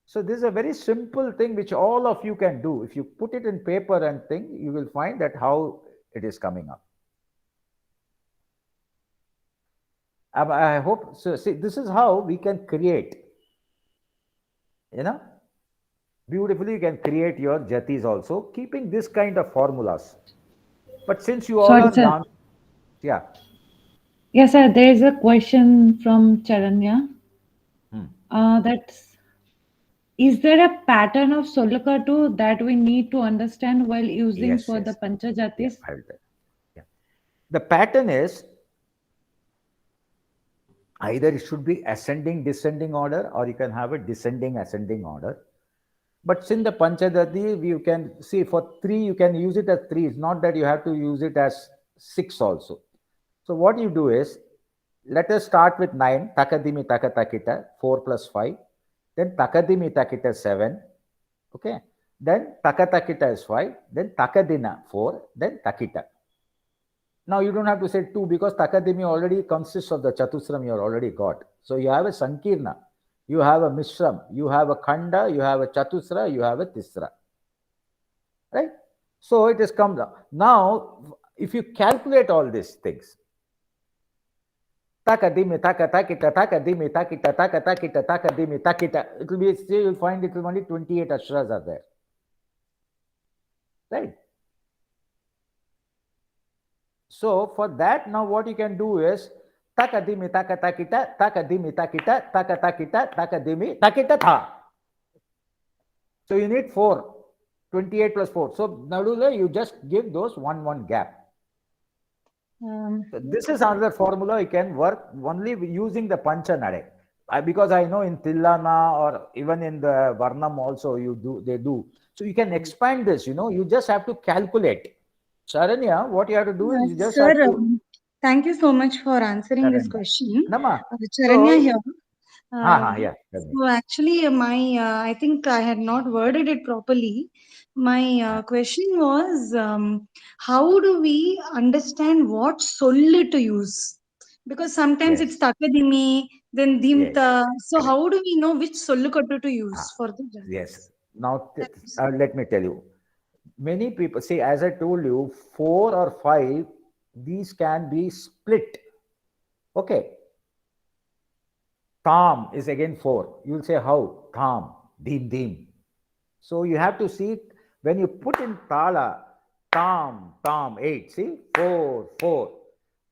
So this is a very simple thing which all of you can do. If you put it in paper and thing, you will find that how it is coming up. I hope so. See, this is how we can create. You know, beautifully you can create your jatis also, keeping this kind of formulas. But since you all Sorry, are sir. dance, yeah. Yes, sir. There is a question from Charanya. Hmm. That's is there a pattern of Solukatu that we need to understand while using Yes, for the yes. Yeah, Panchajatis? I will tell. Yeah. The pattern is either it should be ascending, descending order, or you can have a descending, ascending order. But since the Panchadati, you can see for 3, you can use it as 3. It's not that you have to use it as 6 also. So what you do is, let us start with 9, Takadimi Takatakita, 4 plus 5. Then Takadimi Takita 7. Okay. Then Takatakita is 5. Then Takadina 4. Then Takita. Now you don't have to say 2 because Takadimi already consists of the Chatusram you already got. So you have a Sankirna, you have a Mishram, you have a Khanda, you have a Chatusra, you have a Tisra. Right? So it has come down. Now, if you calculate all these things, Takadimi, Takatakita, Takadimi, Takita, Takatakita, Takadimi, Takita, it will be, you'll find it will only 28 Ashras are there. Right? So for that, now what you can do is takadimi takatakita, takadimi takita, takatakita, takadimi takita tha. So you need 4, 28 plus 4. So Nadula, you just give those 1 gap. So this is another formula you can work only using the Pancha Nade. Because I know in Tillana or even in the Varnam also they do. So you can expand this, you just have to calculate. Charanya, what you have to do is you just Sir, have to... thank you so much for answering this Charanya. question. Nama. Charanya So, here. yeah. So actually, I think I had not worded it properly. My question was, how do we understand what sollu to use? Because sometimes it's Yes. takadimi, then dimta. So Correct. how do we know which sollukattu to use for the Yes. Now, let me tell you. Many people, see, as I told you, 4 or 5, these can be split. Okay. Tam is again 4. You will say how? Tam, dim. So you have to see, when you put in tala, tam, 8, see, 4.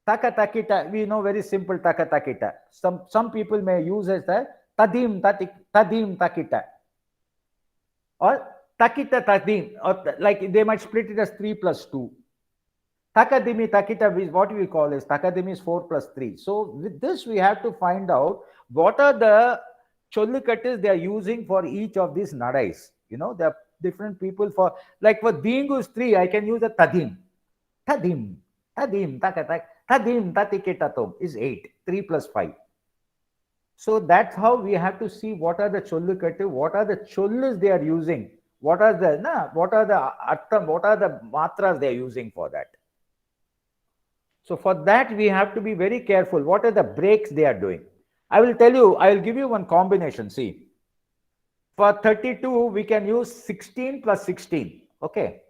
Takatakita, we know very simple takatakita. Some people may use as the tadim takita. Or takita tadim, or like they might split it as 3 plus 2. Takadimi takita is what we call is takadimi is 4 plus 3. So with this we have to find out what are the chollukatis they are using for each of these nadais. There are different people for, like for Dingu is 3, I can use a tadim, takatak, tadim tatiketatom is 8, 3 plus 5. So that's how we have to see what are the chollukatu, what are the chollus they are using, what are the artham, what are the matras they are using for that. So for that we have to be very careful. What are the breaks they are doing? I will give you one combination. See, for 32 we can use 16 plus 16. Okay.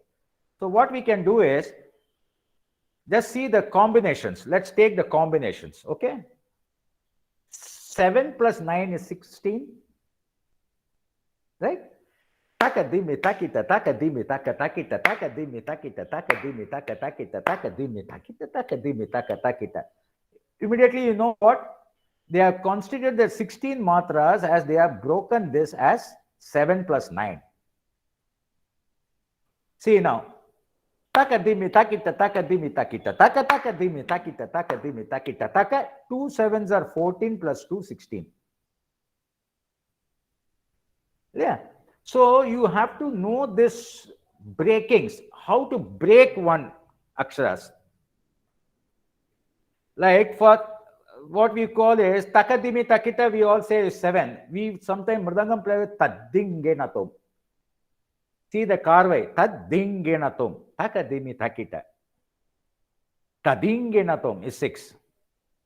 So what we can do is just see the combinations. Let's take the combinations. Okay. 7 plus 9 is 16, right? Takadimi takita, takadimi takatakita, takadimi takita, takadimi takatakita, takadimi takita, takadimi takatakita. Immediately you know what? They have constituted the 16 matras as they have broken this as 7 plus 9. See now. Takadimi takita, takadimi takita, takadimi takita, takadimi takita, taka. 2 7s are 14 plus 2, 16. Yeah. So you have to know this breakings, how to break one aksharas. Like for what we call is takadimi takita, we all say is 7. We sometimes mridangam play with tadingenatum. See the carvai, tadingenatum, takadimi takita. Tadingenatum is 6.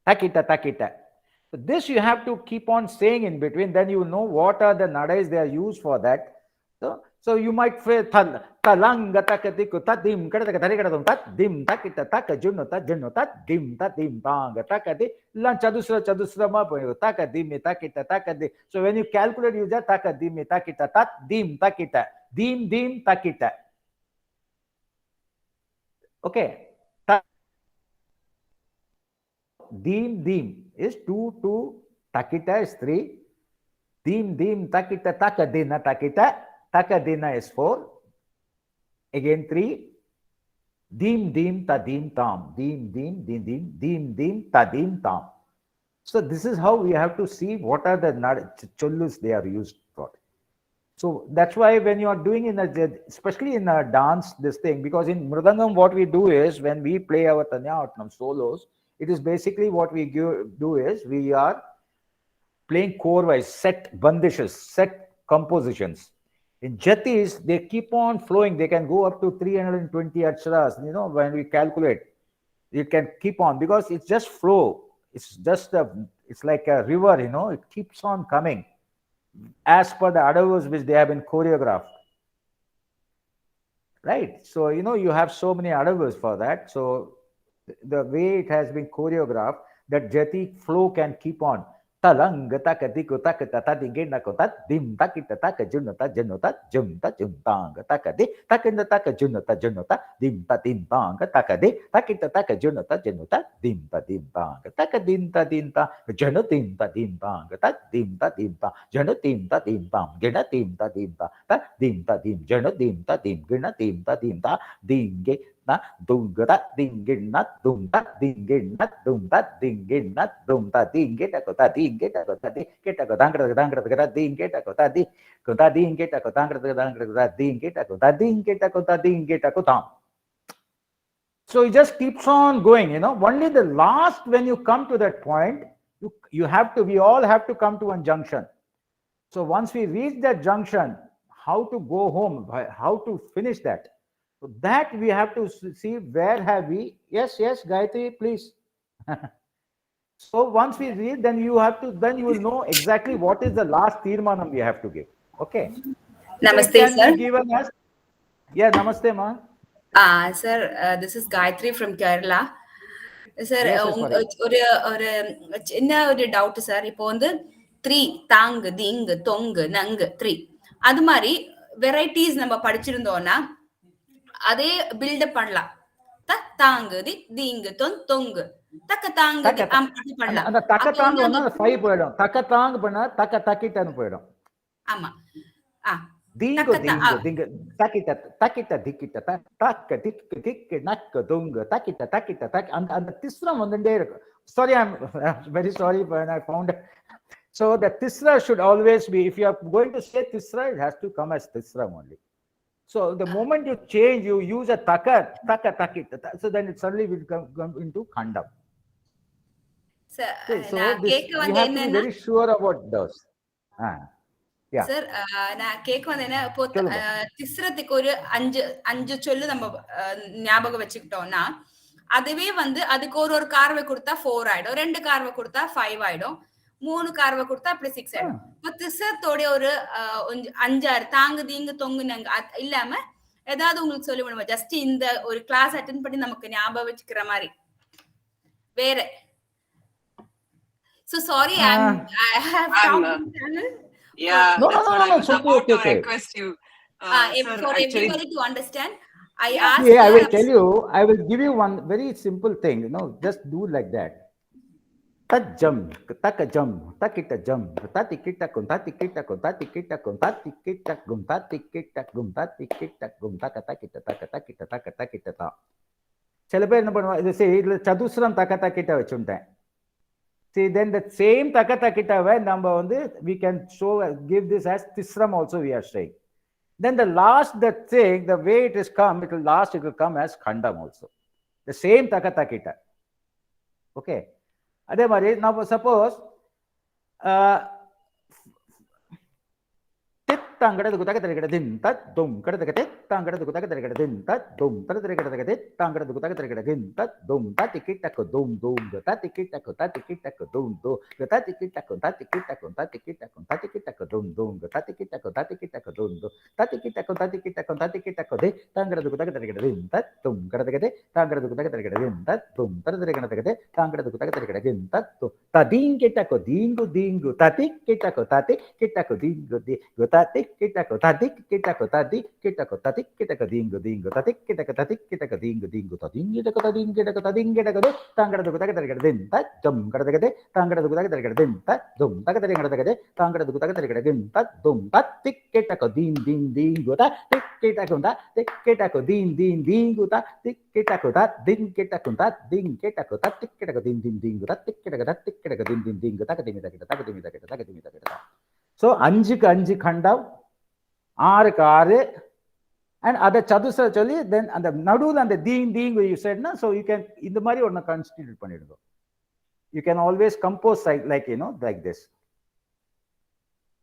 Takita, takita. So this you have to keep on saying in between, then you know what are the nadais they are used for that. So you might say talanga takatiku tadim kadakatarigadum tadim takita takajunu tajunu tadim tadim tanga takati lan chadusrama takadimi takita takadi. So when you calculate, you just takadimi takita tadim takita dim takita. Okay. Dim is 2, takita is 3. Dim takita takadina takita. Takadina is 4. Again 3. Dim tadim tam. Dim tadim tam. So this is how we have to see what are the chollus they are used for. So that's why when you are doing especially in a dance, this thing, because in Mridangam what we do is when we play our Tanya solos, it is basically what we do is we are playing core wise, set bandishes, set compositions. In jatis, they keep on flowing. They can go up to 320 aksharas. When we calculate, it can keep on because it's just flow. It's just it's like a river. It keeps on coming as per the adavas which they have been choreographed. Right. So you have so many adavas for that. So the way it has been choreographed, that jati flow can keep on. Talanga takatiku takata tatingenako dim takita takajunata janota jumta jumtanga takade takinda takajunata janota dim tanga takade takita takajunata janota dim tanga takadinta dinta janotim tanga dim janotim gena dim janotim gena dinge na dungata dingin nat dumta dingin nat dumta dingin nat dumta dingeta kota dingeta kota dingeta kota dingeta dingeta kota dingeta kota dingeta kota. So it just keeps on going, only the last, when you come to that point, we all have to come to one junction. So once we reach that junction, how to go home, how to finish that. So that we have to see where have we. Yes, Gayatri, please. So once we read, then you will know exactly what is the last tirmanam we have to give. Okay. Namaste, sir. Given as, yeah, namaste, ma. Sir, this is Gayatri from Kerala. Sir, ஒரு doubt sir. இப்போ வந்து 3 தாங் thing தொங் நங் 3 அது மாதிரி varieties நம்ம படிச்சிருந்தோம்னா அதே build up பண்ணலாம். தாங்கு தீங்கு தொங்கு தக்க தாங்கு அப்படி பண்ணலாம். அந்த தக்க தாங்கு வந்து 5 போய்டும். தக்க தாங்கு பண்ணா தக்க தக்கிட்டன்னு போய்டும். ஆமா. தீங்கு தீங்கு தக்கிட்ட தக்கிட்ட திக்கிட்ட தக்க திக்கு திக்கு நக்க தொங்கு தக்கிட்ட தக்கிட்ட தக் அந்த திஸ்ரம் வந்துட்டே இருக்கு. Sorry, I'm very sorry when I found it. So the tisra should always be, if you are going to say tisra, it has to come as tisra only. So the moment you change, you use a taka, so then it suddenly will come into khandam. So this, you have to be very sure about those. Yeah. Sir, நான் கேட்க வந்தேன்னா இப்போ திஸ்ரத்துக்கு ஒரு 5 சொல்லு நம்ம ஞாபகம் வச்சுக்கிட்டோம்னா அதுவே வந்து அதுக்கு ஒரு கார்வை கொடுத்தா 4 ஆயிடும், 2 கார்வை கொடுத்தா 5 ஆயிடும், 3 கார்வை கொடுத்தா அப்படி 6 ஆயிடும். இப்போ திஸ்ரத்தோட ஒரு 5-6 தாங்கு தீங்கு தொங்கு நங்க இல்லாம ஏதாவது உங்களுக்கு சொல்லி விடுமா? ஜஸ்ட் இந்த ஒரு கிளாஸ் அட்டெண்ட் பண்ணி நமக்கு ஞாபகம் வச்சுக்கிற மாதிரி வேற. So sorry, I have found channel. Yeah, no, that's what I was about to request you. For everybody to understand, I asked. Yeah, I will tell you. I will give you one very simple thing. Just do like that. Tajam, takajam, takita jam, tatikita kun, tatikita kun, tatikita kun, tatikita kun, tatikita kun, tatikita kun, takatakita, takatakita, takatakita ta. சில பேர் என்ன பண்ணுவாங்க, இது சரி இதுல சதுஸ்ரம் தக்கத்தக்கிட்ட வச்சுட்டேன். See, then the same takatakitaவை நம்ம வந்து we can give this as tisram also we are saying. Then the last, the thing, the way it is come, it will come as khandam also. The same takatakita. Okay. அதே மாதிரி now suppose தாங்கடது குதக தரகடதின் தத் தும் கடதகதே தாங்கடது குதக தரகடதின் தத் தும் தரகடதகதே தாங்கடது குதக தரகடதின் தத் தும் தத்திக்கிட்டக்கு தும் தும் தத்திக்கிட்டக்கு தும் தும் தத்திக்கிட்டக்கு தும் தும் தத்திக்கிட்டக்கு தும் தும் தத்திக்கிட்டக்கு தே தாங்கடது குதக தரகடதின் தத் தும் கடதகதே தாங்கடது குதக தரகடதின் தத் தும் தரகடதகதே தாங்கடது குதக தரகடதின் தத் தும் ததீங்கிட்டக்கு தீங்கு தீங்கு தத்திக்கிட்டக்கு தீங்கு தீங்கு Kitako tadik kitako tadik kitako tadik kitako dingo dingo tadik kitako dingo dingo tadik kitako de tangada du kutaka tarikada din ta dum kada de tangada du kutaka tarikada din ta dum taka tarikada de tangada du kutaka tarikada din ta dum tadik kitako din din dingo ta tik kitako din din dingo ta tik kitako ta din kitako ta din kitako ta tik kitako din din dingo ta tik kitako din din dingo ta taka. So, 5 khandam, 6 and other chadusra choli, then and the nadul and the ding you said, na, so you can, in the mari or constitute panidu. You can always compose like, you know, like this.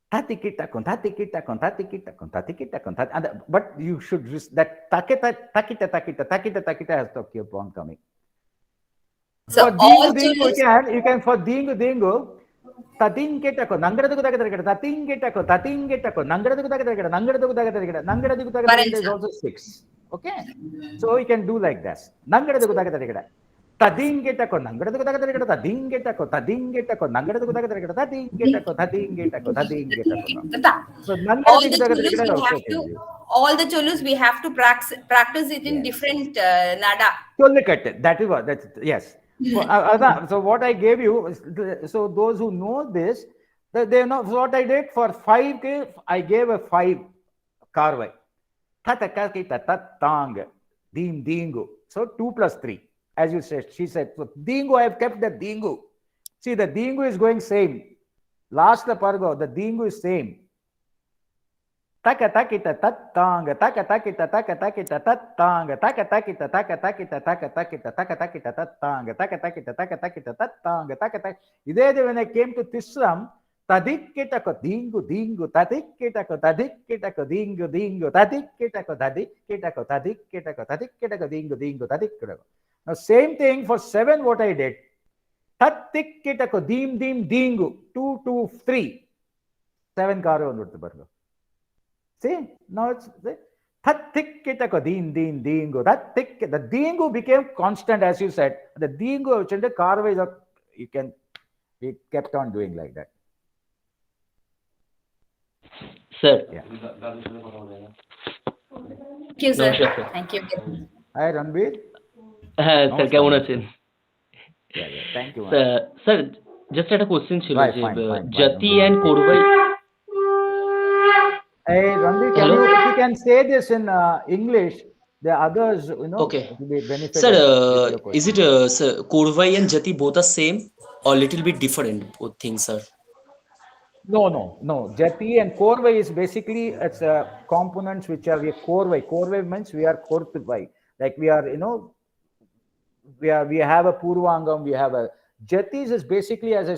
But you should, that takita has to keep on coming. So, for dingo, you can for dingo, Tatingitako, Nangradu Tatingitako, Nangradu is also 6. Okay? So you can do like this. Nangradu Tadingitako, Nangradu So all the cholus we have to practice it in different nada. That is what, that's, yes. So what I gave you, so those who know this, they know what I did for 5K, I gave a 5 karvai. Tatakakita dingo. So 2 plus 3, as you said, she said. So dingo, I have kept the dingo. See, the dingo is going same. Last the pargo, the dingo is same. Takatakita tatanga, takatakita tatanga, takatakita tatanga. When I came to Tisram, tadikkitako dingu, tadikkitako dingu, tadikkitako dingu. Now same thing for 7, what I did. Tatikkitako dingu, 2, 2, 3. 7 karo on the burger. See, now it's Tatikitako dingo. The dingo became constant, as you said. The dingo, carve, you can, we kept on doing like that. Sir. Yeah. Thank you, sir. Sir. Thank you. Hi, Ranveer. Sir, কেমন আছেন? Yeah, thank you. Sir, just had a question. Fine. Jati and Korvai. Hey, Ranveer, if you can say this in English, the others, you know, Okay. will be benefited. Sir, is it sir, Korvai and Jati both are same or little bit different, both things, sir? No. Jati and Korvai is basically, it's components which are Korvai. Korvai means we are Kortvai. Like we are, you know, we have a Purvangam, we have a Jatis is basically, as I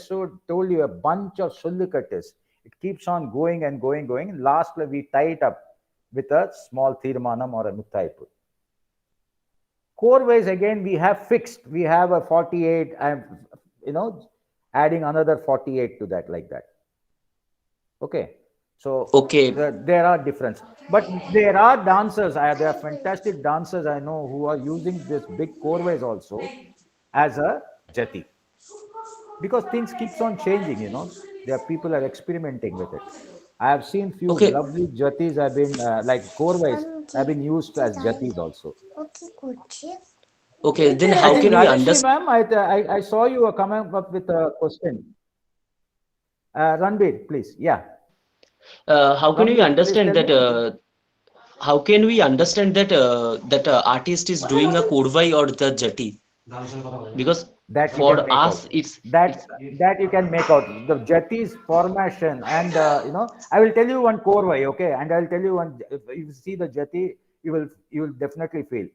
told you, a bunch of Sullukatis. It keeps on going and going. Lastly, we tie it up with a small Thirmanam or a Muttaipu. Korvais, again, we have fixed. We have a 48, and you know, adding another 48 to that, like that. Okay. So okay, there are differences, but there are dancers. There are fantastic dancers I know who are using this big korvais also as a jati, because things keeps on changing. You know, there are people are experimenting with it. I have seen few lovely jatis have been like korvais have been used as jatis also. Okay, then how can we understand? Ma'am, I saw you coming up with a question. Ranveer, please. Yeah. How can we understand that? How can we understand that that artist is doing a korvai or the jati? Because that for us, it's that you can make out the jati's formation, and you know, I will tell you one korvai, okay, and I will tell you one. If you see the jati, you will definitely feel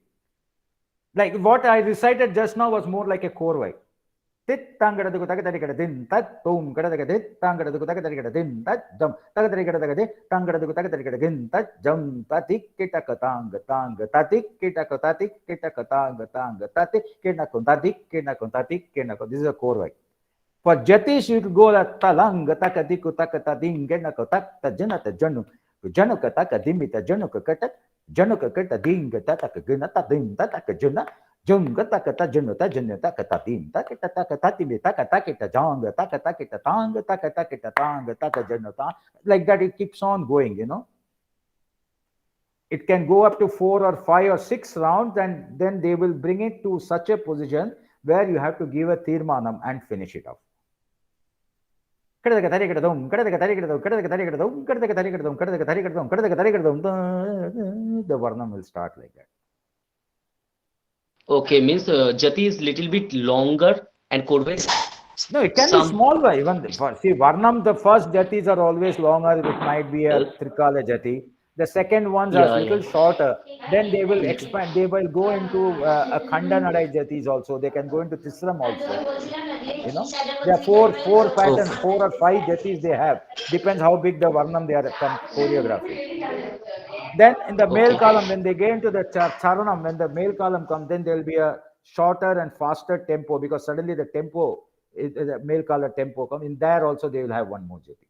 like what I recited just now was more like a korvai. Tit tangadadu tagatari din tat boom kadaka dit tangadadu tagatari din tat jum tagatari kadaka tangadadu tagatari din tat jum tatik kitakatang tang tatik kitakatatik kitakatang tang tatik kinakuntatik kinako. This is a core way. For Jatish, you could go at talang takatiku takatading genakotak tajanata janu januka takadimita januka katak januka katading tataka gunata dim tataka juna. Junga takata junuta junuta katatim takita takatati takata janga takata tanga takata tanga tata junuta. Like that, it keeps on going, you know. It can go up to 4 or 5 or 6 rounds, and then they will bring it to such a position where you have to give a tirmanam and finish it off. The varnam will start like that. Okay, means Jati is little bit longer and Kodwai. No, it can be smaller. Even see, varnam, the first jatis are always longer. It might be a trikala jati. The second ones are little shorter. Then they will expand. They will go into a khanda nadai jatis also. They can go into tisram also. You know, there are four patterns, 4 or 5 jatis they have. Depends how big the varnam they are choreographing. Then in the male column, when they get into the charanam, when the male column comes, then there will be a shorter and faster tempo, because suddenly the tempo, the male color tempo comes. In there also they will have one more jati.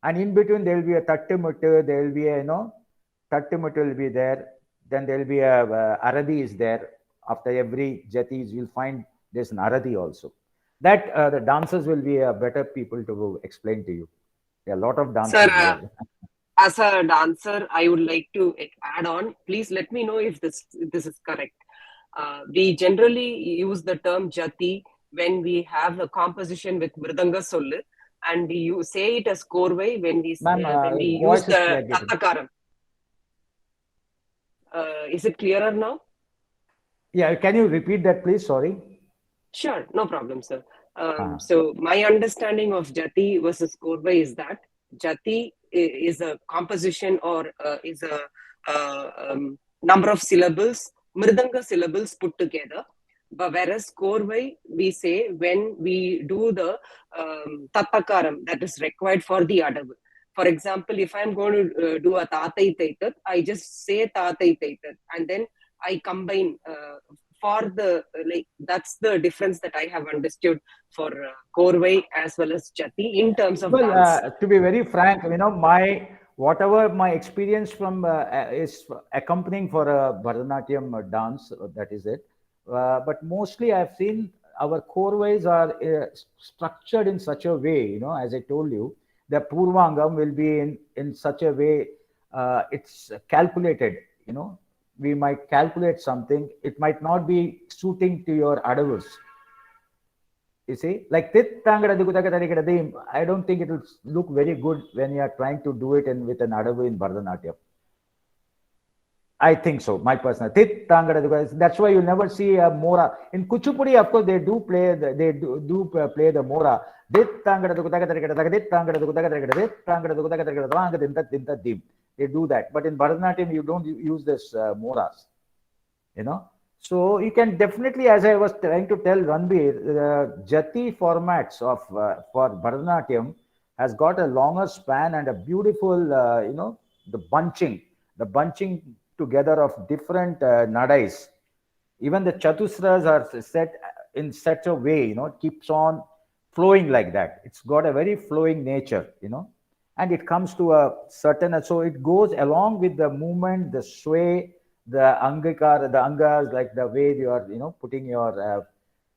And in between there will be a tattimuttu, there will be a, you know, tattimuttu will be there. Then there will be a aradi is there. After every jatis, you will find there's an aradi also. That the dancers will be better people to explain to you. There are a lot of dancers. Sir, as a dancer, I would like to add on. Please let me know if this is correct. We generally use the term jati when we have a composition with mridanga sollu, and we say it as korvai when we use the tattakaram. Is it clearer now? Yeah, can you repeat that, please? Sorry. Sure, no problem, sir. So my understanding of jati versus korvai is that jati is a composition or is a number of syllables, mridanga syllables put together. But whereas korvai, we say when we do the tattakaram that is required for the adavu. For example, if I'm going to do a tatai taitat, I just say tatai taitat, and then I combine for the, like, that's the difference that I have understood for korvai as well as jati in terms of dance. To be very frank, you know, whatever my experience from is accompanying for a Bharatanatyam dance, that is it. But mostly I've seen our korvais are structured in such a way, you know, as I told you, the purvangam will be in such a way, it's calculated, you know. We might calculate something, it might not be suiting to your adavus. You see, like I don't think it will look very good when you are trying to do it with an adavu in Bharatanatyam. I think so, my personal. That's why you never see a mora. In Kuchipudi, of course, they do play the mora. They do that. But in Bharatanatyam, you don't use this moras. You know? So you can definitely, as I was trying to tell Ranbir, the jati formats of for Bharatanatyam has got a longer span and a beautiful, you know, the bunching together of different nadais. Even the chatusras are set in such a way, you know, it keeps on flowing like that. It's got a very flowing nature, you know, and it comes to a certain, so it goes along with the movement, the sway, the angas, like the way you are, you know, putting your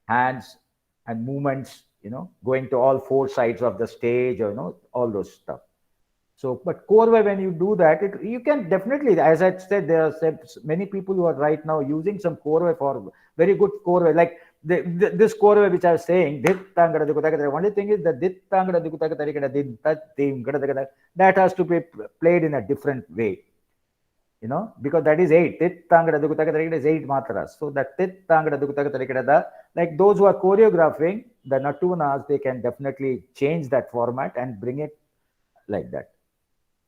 hands and movements, you know, going to all 4 sides of the stage, or, you know, all those stuff. So, but korvai, when you do that, you can definitely, as I said, there are many people who are right now using some korvai for very good korvai, like this korvai which I was saying, only thing is that that has to be played in a different way, you know, because that is 8. Is 8 matras. So that like those who are choreographing the natunas, they can definitely change that format and bring it like that.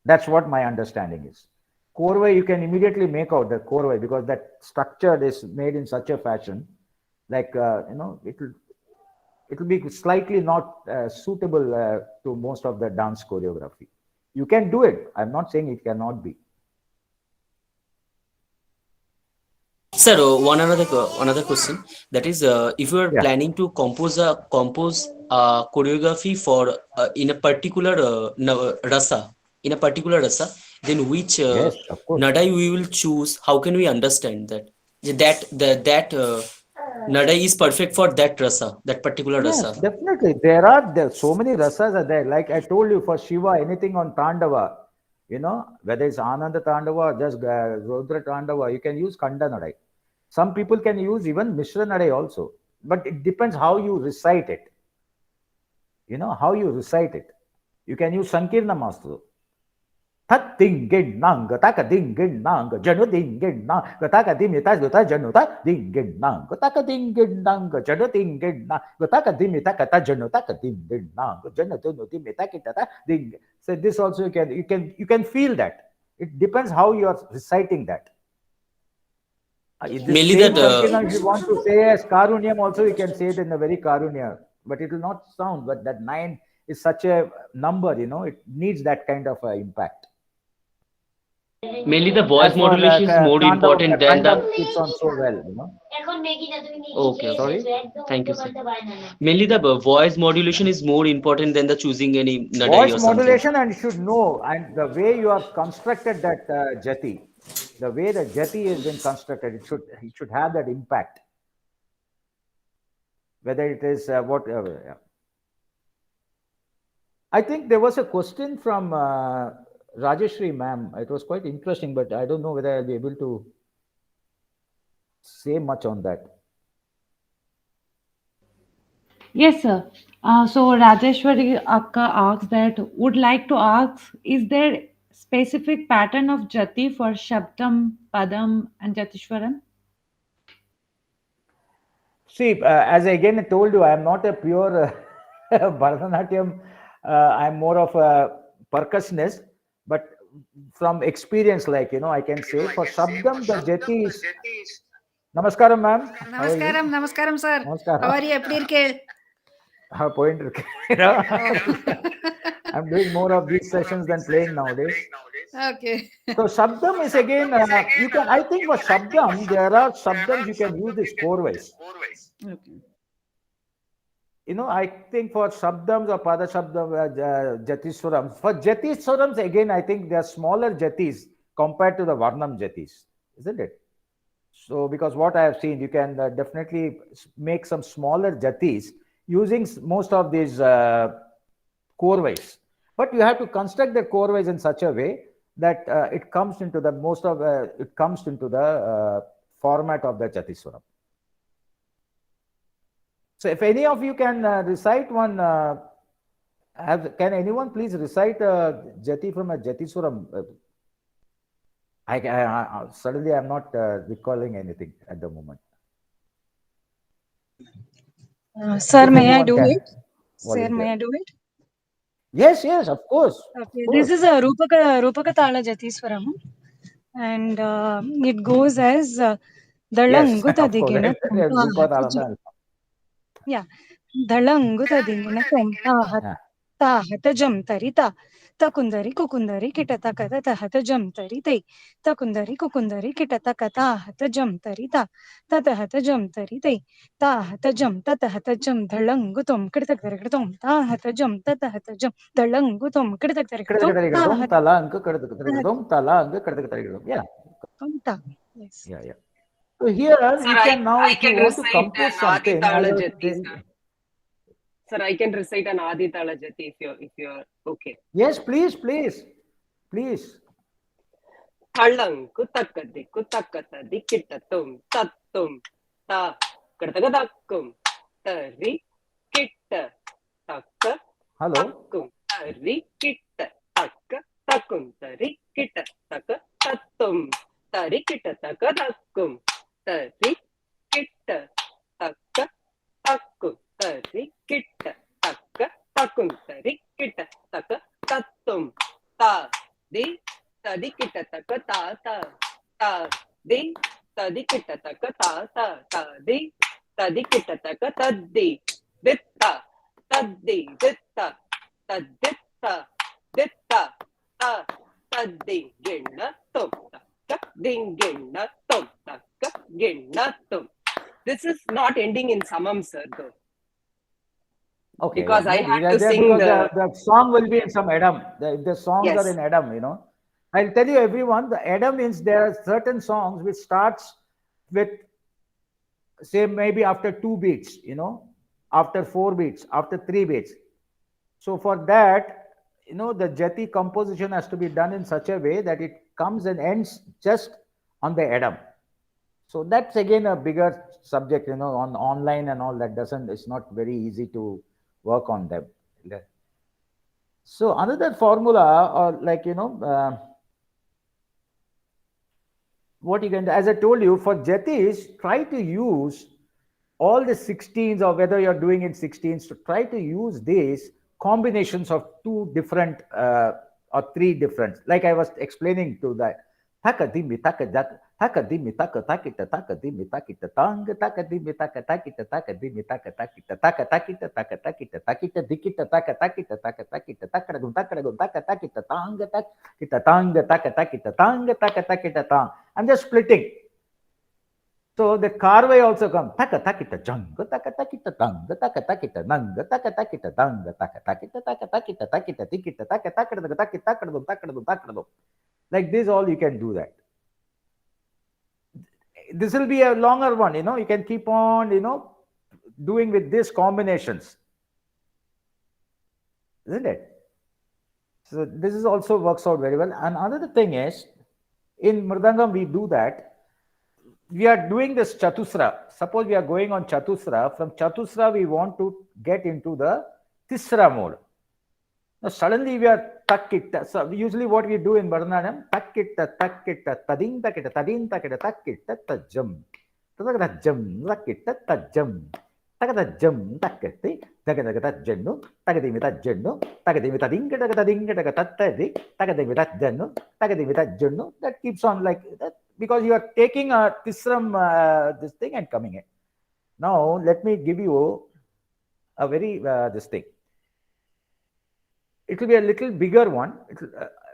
That's what my understanding is. Korvai, you can immediately make out the korvai because that structure is made in such a fashion, like, you know, it will, it will be slightly not suitable to most of the dance choreography. You can do it. I'm not saying it cannot be. Sir, another question. That is, if you are planning to compose choreography for in a particular rasa, then which Yes, of course. nadai we will choose? How can we understand that nadai is perfect for that rasa, that particular rasa? Yes, definitely. There are so many rasas are there. Like I told you, for Shiva, anything on Tandava, whether it's Ananda Tandava or just Rudra Tandava, you can use Kanda Nadai. Some people can use even Mishra Nadai also, but it depends how you recite it. How you recite it. You can use Sankirna Master. Tat ding gin nang taka ding gin nang janu ding gin nang taka dimita gota januta ding gin nang taka ding gin nang janu ding gin nang taka dimita kata januta ka ding gin nang janu dimita kita ding. So this also you can feel that. It depends how you are reciting that. Mainly that if you want to say as Karunyam also, you can say it in a very Karunya, but it will not sound. But that 9 is such a number, it needs that kind of impact. Mainly the voice modulation is more important than the. Keeps on so well, Okay. Sorry. Thank you, sir. Mainly the voice modulation is more important than the choosing any nadai Voice or something. modulation, and you should know, and the way you are constructed that jati, the way the jati has been constructed, it should have that impact. Whether it is whatever. I think there was a question from Rajeshri ma'am. It was quite interesting, but I don't know whether I'll be able to say much on that. Yes, sir. So Rajeshwari Akka asks that, would like to ask, is there specific pattern of jati for Shabdam, Padam and Jatishwaram? See, as I again told you, I am not a pure Bharatanatyam. I'm more of a percussionist, but from experience, I can say for Shabdam, the jati is. Namaskaram, ma'am. Namaskaram, sir. Namaskaram. How are you? எப்படி இருக்கே? Point. I'm doing more of these sessions than playing nowadays. Okay. So Shabdam is again, you can, I think for Shabdam, there are Shabdams you can use this score-wise. Okay. I think for Shabdams or Pada Shabdam, Jatiswarams, for Jatiswarams, again, I think they are smaller Jatis compared to the Varnam Jatis, isn't it? So, because what I have seen, you can definitely make some smaller Jatis using most of these core-wise. But you have to construct the core-wise in such a way that it comes into the format of the Jatiswaram. So if any of you can recite one, can anyone please recite a Jati from a Jatiswaram? Suddenly I'm not recalling anything at the moment. Sir, may I do it? Sir, may I do it? Yes, of course. Okay, this is a Rupaka Tala Jatiswaram, and it goes as Dalanguta Digina. Yeah, Dalanguta Digina Tahatajam Tarita. Takundari Kukundari Kitata Kata Tahatajam Tarite. Takundari Kukundari Kitata Kata Hatajam Tarita. Tatahatajam Tarite. Tahatajam Tatahatajam Dalangutum Kritakaritum. Tahatajam Tatahatajam Dalangutum Kritakaritum. Yeah. Yes. Yeah. So here you can now, if you want to compose something. Sir, I can recite an Adi Tala Jati if you're okay. Yes, please. Talang kutakadi kutakatadi kitatum tatum ta kadagadakum tari kitta takka. Hello. Takum tari kitta takka takum tari kitta takka tatum tari kitta takka takum tari kitta takka takum tari kitta takka takum tari kitta takka tatum ta di tadi kitta takka ta di tadi kitta takka ta di tadi kitta takka taddi ditta, taddi, ditta, taditta, ditta, ta, taddi, ginna, tum, taka, ding, ginna, tum, taka, ginna, tum. This is not ending in samam, sir, though. Okay, because yeah, I maybe had to sing because the song will be in some Adam. The songs Yes. are in Adam, you know. I'll tell you everyone, the Adam means there are certain songs which starts with, say, maybe after 2 beats, you know, after 4 beats, after 3 beats. So for that, you know, the jati composition has to be done in such a way that it comes and ends just on the Adam. So that's again a bigger subject, you know, on online and all that doesn't, it's not very easy to work on them. So another formula, or like, you know, what you can do, as I told you, for jatis, try to use all the 16s, or whether you're doing it 16s, to try to use these combinations of 2 different or 3 different, like I was explaining to that. Takadimi takada, takadimi takatakita, takadimi takita tang, takadimi takatakita, takadimi takatakita, takatakita, takatakita, takita, dikita, takatakita, takatakita, takadagum, takadagum, takatakita, tang, takita, tang, takatakita, tang, takatakita, tang. I'm just splitting. So the carvai also comes. Taka takita jang, taka takita tang, taka takita nang, taka takita tang, taka takita, taka takita, takita, tikita, taka takita, takita, takadum, takadum, takadum. Like this, all you can do that. This will be a longer one, you know. You can keep on, you know, doing with these combinations, isn't it? So this is also works out very well. And another thing is, in Mridangam we do that. We are doing this Chatusra. Suppose we are going on Chatusra. From Chatusra, we want to get into the Tisra mode. Now, suddenly we are takkita. So, usually what we do in Bharatanatyam, takkita, tadin takkita, tadin takkita, takkita, tajam. Takata jam, takkita, tajam. Takata jam, takkati, takata jennu, takadimita jennu, takadimita dinka, takadinka, takatati, takadimita jennu, takadimita jennu. That keeps on like that. Because you are taking a Tisram, this thing, and coming in. Now, let me give you a very, this thing. It will be a little bigger one.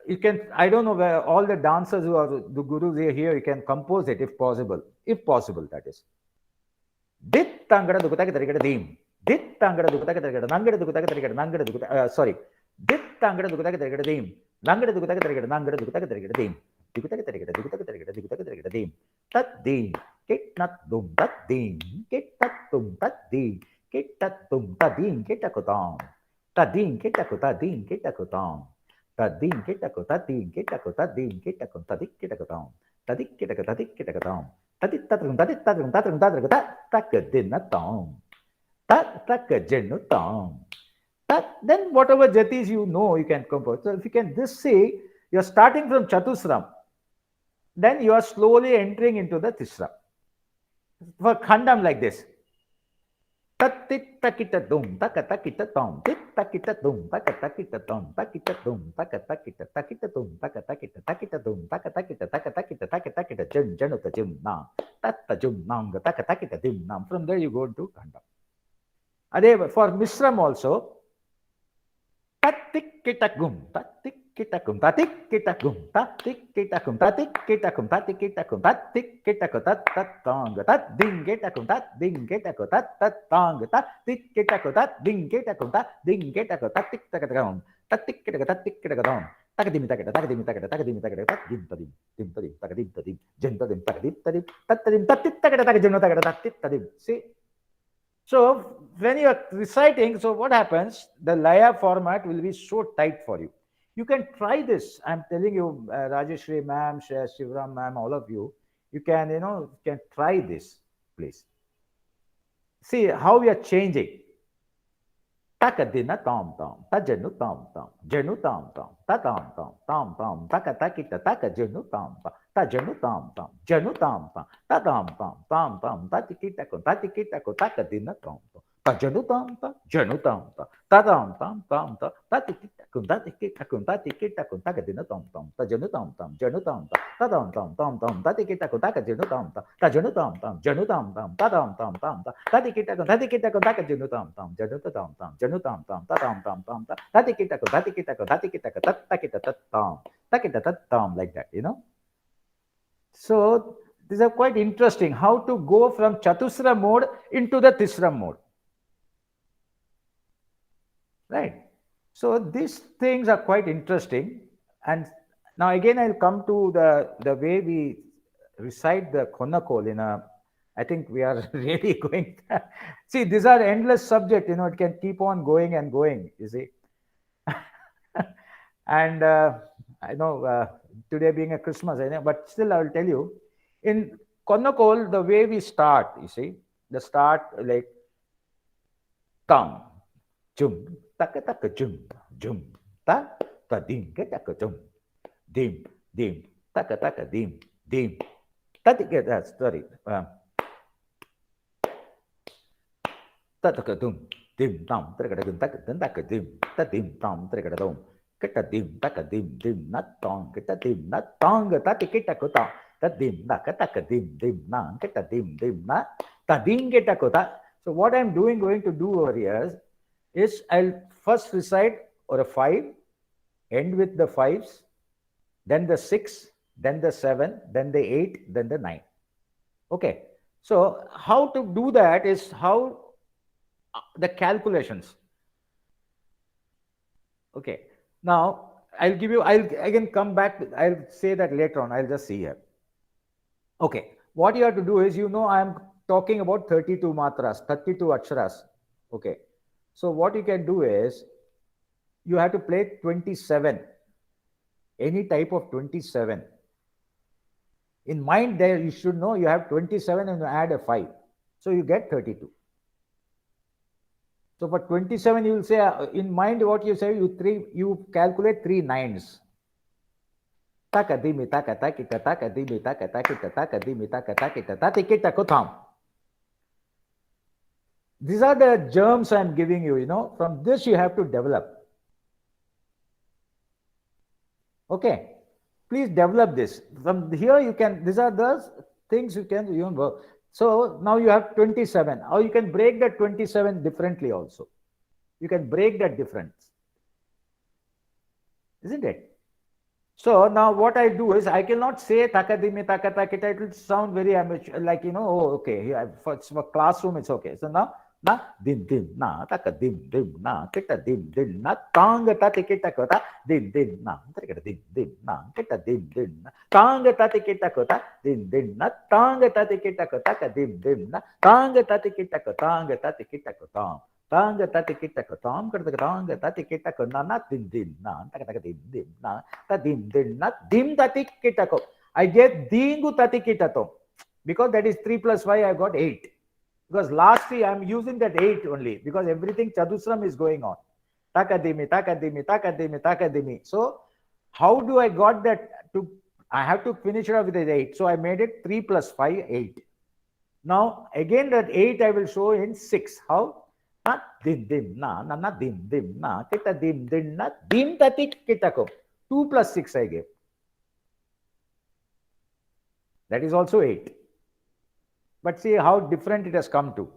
You can, I don't know where all the dancers who are the gurus here, you can compose it if possible. If possible, that is. Dit tangada dukutaka tarikada dim. Dit tangada dukutaka tarikada nangada dukutaka tarikada nangada dukutaka, sorry. Dit tangada dukutaka tarikada dim. Nangada dukutaka tarikada nangada dukutaka tarikada dim. Dukutaka tarikada dukutaka tarikada dukutaka tarikada dim. Tat dim. Kit nat dum tat dim. Kit tat dum tat dim. Kit tat dum tat dim. Kit takotam. Tadin kitakuta din kitakutam. Tadin kitakuta din kitakuta din kitakuta dik kitakutam. Tadik kitakuta dik kitakutam. Tadik tatrung tadik tatrung tatrung tatrung takadinatam. Tat takajenutam. Then whatever jatis you know, you can compose. So if you can just say, you're starting from Chatusram, then you are slowly entering into the Tisra. For Khandam like this. Tit takita dum, takatakita tom, tit takita dum, takatakita tom, takita dum, takatakita, takita dum, takatakita, takita dum, takatakita, takatakita, takatakita, jum, januta jum nam, tatta jum nam, takatakita dim nam. From there you go to Khandam. Ade for Mishram also, tatik kitagum, tatik kitagum, tatik kitagum, tatik kitagum, tatik kitagum, tatik kitagum, tatik kitagum, tat tat tong, tat ding kitagum, tat ding kitagum, tat tat tong, tat tik kitagum, tat ding kitagum, tat ding kitagum, tatik takagum, tatik kitagum, tatik kitagum. Takadim takada, takadim takada, takadim takada, tadim tadim, dim tadim, takadim tadim, jen tadim, takadim tadim, tatadim, tatit takada, takajum takada, tatit tadim. See? So when you are reciting, so what happens? The laya format will be so tight for you. You can try this. I'm telling you, Rajeshri ma'am, Shivram ma'am, all of you, you can, you know, can try this, please. See how we are changing. Takadina tom tom, tajanu tom tom, janu tom tom, tatam tom, tom tom, takatakita, takajanu tom tom, tajanu tom tom, janu tom tom, tatam tom, tom tom, tatikita ko, takadina tom tom, ta janu tam ta janu tam ta ta tam tam tam ta ta tikita kun ta tikita kun ta tikita kun ta gadina tam tam ta janu tam tam janu tam ta tam tam tam tam ta tikita kun ta janu tam ta janu tam tam janu tam tam ta tam tam tam ta tikita kun ta janu tam tam janu tam tam janu tam tam ta tam tam tam ta tikita kun ta tikita ta kita tam like that, you know. So these are quite interesting, how to go from Chatusra mode into the Tisra mode. Right. So these things are quite interesting. And now again, I'll come to the way we recite the Konakol in a, I think we are really going, see, these are endless subject, you know, it can keep on going and going, you see. And I know today being a Christmas, I know, but still I will tell you, in Konakol, the way we start, you see, the start like tam, jum, taka taka jum, ta dim, get taka jum, dim, taka taka dim, tatika, that's sorry, tataka dim, tam, taka dim, tadim, tam, trikadum. Kita dim, taka dim, nat tong, kita dim, nat tong, tati kita kota, ta dim, na, kita dim, na, kita dim, na, ta dim kita kota. So what I'm going to do over here is I'll first recite or a 5, end with the 5s, then the 6, then the 7, then the 8, then the 9. Okay. So how to do that is how the calculations. Okay. Now, I'll again come back, I'll say that later on, I'll just see here. Okay, what you have to do is, you know, I'm talking about 32 matras, 32 aksharas. Okay, so what you can do is, you have to play 27, any type of 27. In mind there, you should know you have 27 and you add a 5. So you get 32. So for 27, you will say, in mind what you say, you calculate 3 9s. Taka dimi taka takita taka dimi taka takita taka dimi taka takita tatikita kotam. These are the germs I am giving you, you know. From this you have to develop. Okay. Please develop this. From here you can, these are the things you can work. So now you have 27, or you can break that 27 differently also. You can break that difference, isn't it? So now what I do is, I cannot say takadimi takatakita, it will sound very amateur, like, you know, oh, okay, for classroom it's okay. So now, na dim na takadim na kita dim na tanga tatikita kota dim na takita dim na kita dim na tanga tatikita kota dim na tanga tatikita kota dim na tanga tatikita kota tanga tatikita kota tanga tatikita kota tanga tatikita kota na dim na takata dim na ta dim na dim tatikita ko. I get dingu tatikita to, because that is 3 plus 5, I got 8. Because lastly, I am using that 8 only, because everything Chadusram is going on. Takadimi, takadimi, takadimi, takadimi. So, how do I got that? I have to finish it off with 8. So, I made it 3 plus 5, 8. Now, again that 8 I will show in 6. How? Na dim dim na dim na kita dim na dim tatik kitako. 2 plus 6 I gave. That is also 8. But see how different it has come to.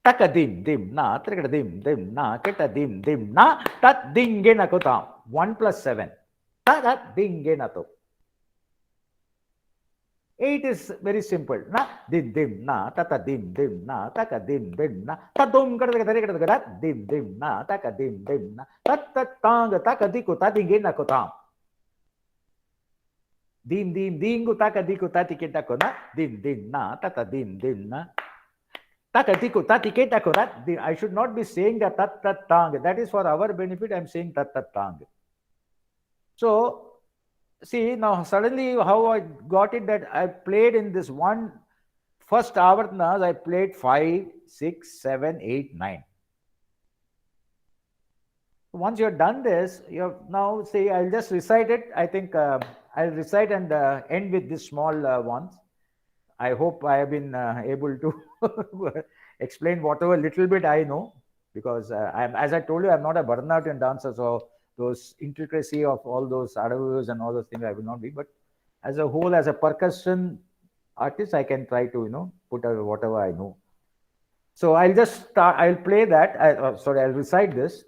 Taka dim na, trikada dim na, kita dim na, tat dinge na kota. 1 plus 7. Tat dinge na to. 8 is very simple. Na dim na, tata dim na, taka dim na, tatum kada dim na, taka dim na, tat tang taka diku tatinge na kota. Dim dingu taka diku tatiketa kona dim na tata dim na taka diku tatiketa kona. I should not be saying that tat tang. That is for our benefit. I am saying tat tang. So see now suddenly how I got it, that I played in this one first avartanas. I played 5, 6, 7, 8, 9. Once you have done this, you have now say I'll just recite it. I think I'll recite and end with this small ones. I hope I have been able to explain whatever little bit I know, because as I told you, I'm not a Bharatanatyam dancer, so those intricacy of all those adavus and all those things I will not be. But as a whole, as a percussion artist, I can try to put out whatever I know. So I'll just start. I'll play that. I'll recite this.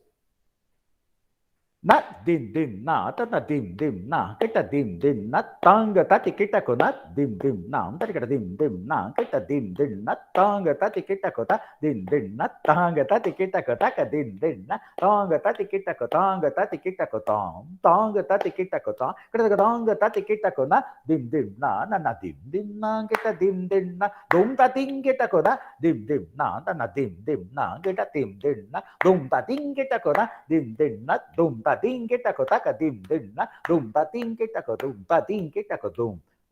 Na dim dim na ta na dim dim na kita dim dim na tanga ta kita ko na dim dim na ta kita dim dim na kita dim dim na tanga ta kita ko ta dim dim na tanga ta kita ko ta ka dim dim na tanga ta kita ko tanga ta kita ko tanga ta kita ko ta kita ko tanga ta kita ko na dim dim na na dim dim na kita dim dim na dum ta ting kita ko na dim dim na dim dim na kita dim dim na dum ta ting kita ko na dim dim na dum ta ting kita ko ta ka dim dim na dum ta ting kita ko dum ta ting kita ko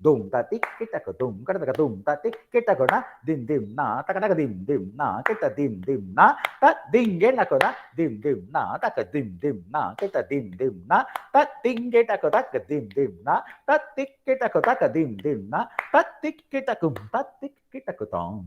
dum ta tik kita ko dum ka ka dum ta tik kita ko na dim dim na ta ka dim dim na kita dim dim na ta ding ge na ko na dim dim na ta ka dim dim na kita dim dim na ta ting kita ko ta ka dim dim na ta tik kita ko ta ka dim dim na ta tik kita ko ta tik kita ko tong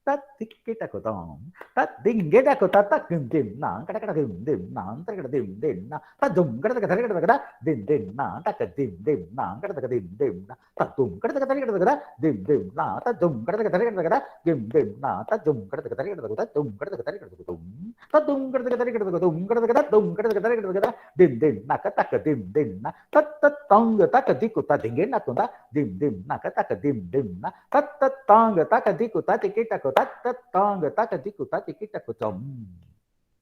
tat tik kita ko tong tat ding kita ko tat dim dim na kada kada dim dim na kada dim dim na ta dum kada kada kada dim dim na ta ka dim dim na kada kada dim dim na ta dum kada kada kada dim dim na ta dum kada kada kada dim dim na ta dum kada kada kada dum kada kada kada dum ta dum kada kada kada dum kada kada dum kada kada kada dim dim na ka ta ka dim dim na tat tat tong ta ka di ko ta ding na ko ta dim dim na ka ta ka dim dim na tat tat tong ta ka di ko ta kita ko tat tat tong ta ka di ko ta kita ko chom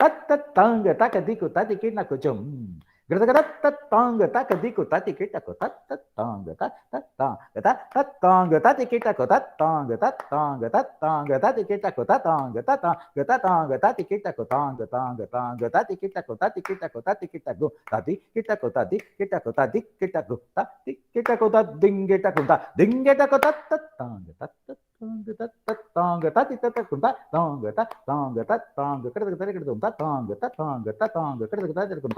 tat tat tong ta ka di ko ta kita ko chom gada gada tat tong ta ka di ko ta kita ko tat tat tong ta tat tong ta tat tong ta kita ko tat tong ta tong ta tong ta kita ko tat tong ta tong ta tong ta kita ko tong ta kita ko ta kita ko ta kita go ta di kita ko ta di kita ko ta di kita go ta di kita ko ta ding kita ko ta tat tong ta tat tong ta tat tong ta ti ta ko ta tong ta tong ta tong kada kada kada ta tong ta tong ta tong kada kada kada tong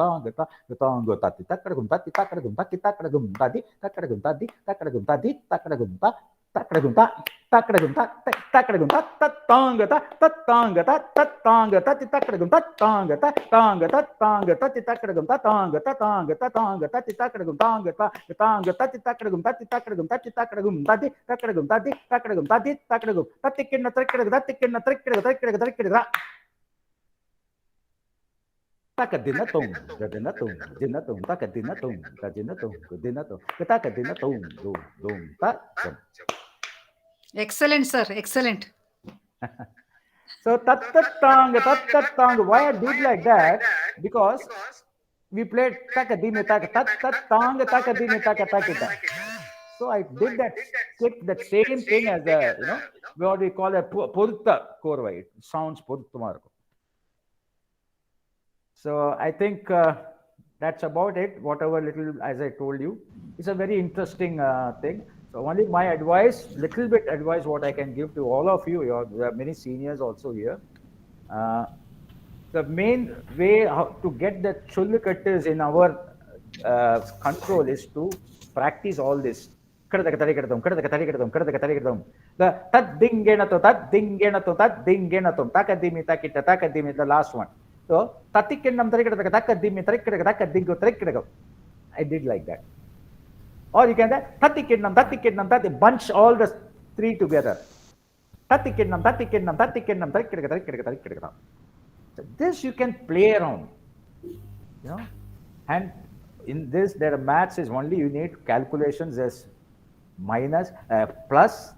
ta tong ta ti ta kada gum ta ti ta kada gum ta kita kada gum ta di ta kada gum ta di ta kada gum ta di ta kada gum ta ta kada gum ta ta kada gum ta ta kada gum ta ta tong ta tong ta ti ta kada gum ta tong ta ti ta kada gum ta tong ta ti ta kada gum tong ta ti ta kada gum ta ti ta kada gum ta ti ta kada gum ta di ta kada gum ta di ta kada gum ta di ta kada gum ta tikkinna trikkinna takadina tung takadina tung takadina tung dum ta. Excellent, sir. Excellent. So tat tong. Why I did like that? Because we played takadina tat tong takadina takita. So I did that, kept that same thing as a what we call a porutta korvai. It sounds poruttumarko. So I think that's about it. Whatever little, as I told you, it's a very interesting thing. So only my advice, little bit advice, what I can give to all of you. There are many seniors also here. The main way to get the chullikattas in our control is to practice all this. The tad dingena to takadimi takita takadimi, the last one. So I did like that. Or you can bunch all the three together. So this you can play around, and in this there are maths is only you need calculations as minus, plus,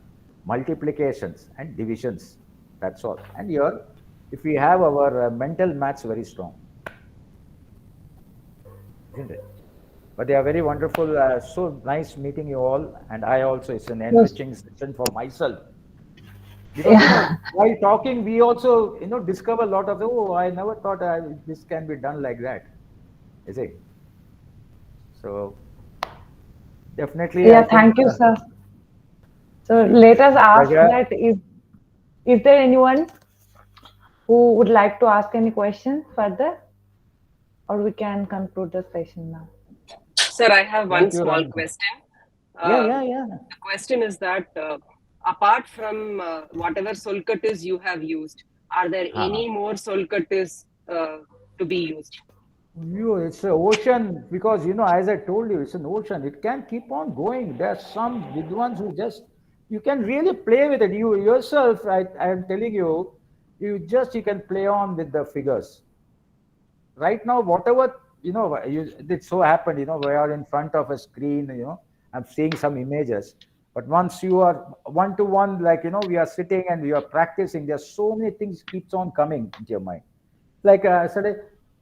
multiplications and divisions. That's all. And here, if we have our mental maths very strong, isn't it? But they are very wonderful. So nice meeting you all. And I also, it's an enriching session for myself. Because while talking, we also discover a lot of, I never thought this can be done like that. Is it? So definitely. Yeah, thank you, sir. So let us ask that is there anyone who would like to ask any questions further, or we can conclude the session now? Sir, I have one small question. Yeah. The question is that apart from whatever solkatis you have used, are there any more solkatis to be used? It's an ocean because, as I told you, it's an ocean. It can keep on going. There are some vidwans who just, you can really play with it. You yourself, I am telling you, you can play on with the figures. Right now, whatever, it so happened, we are in front of a screen, I'm seeing some images. But once you are one-to-one, like, we are sitting and we are practicing, there's so many things keeps on coming into your mind. Like, suddenly,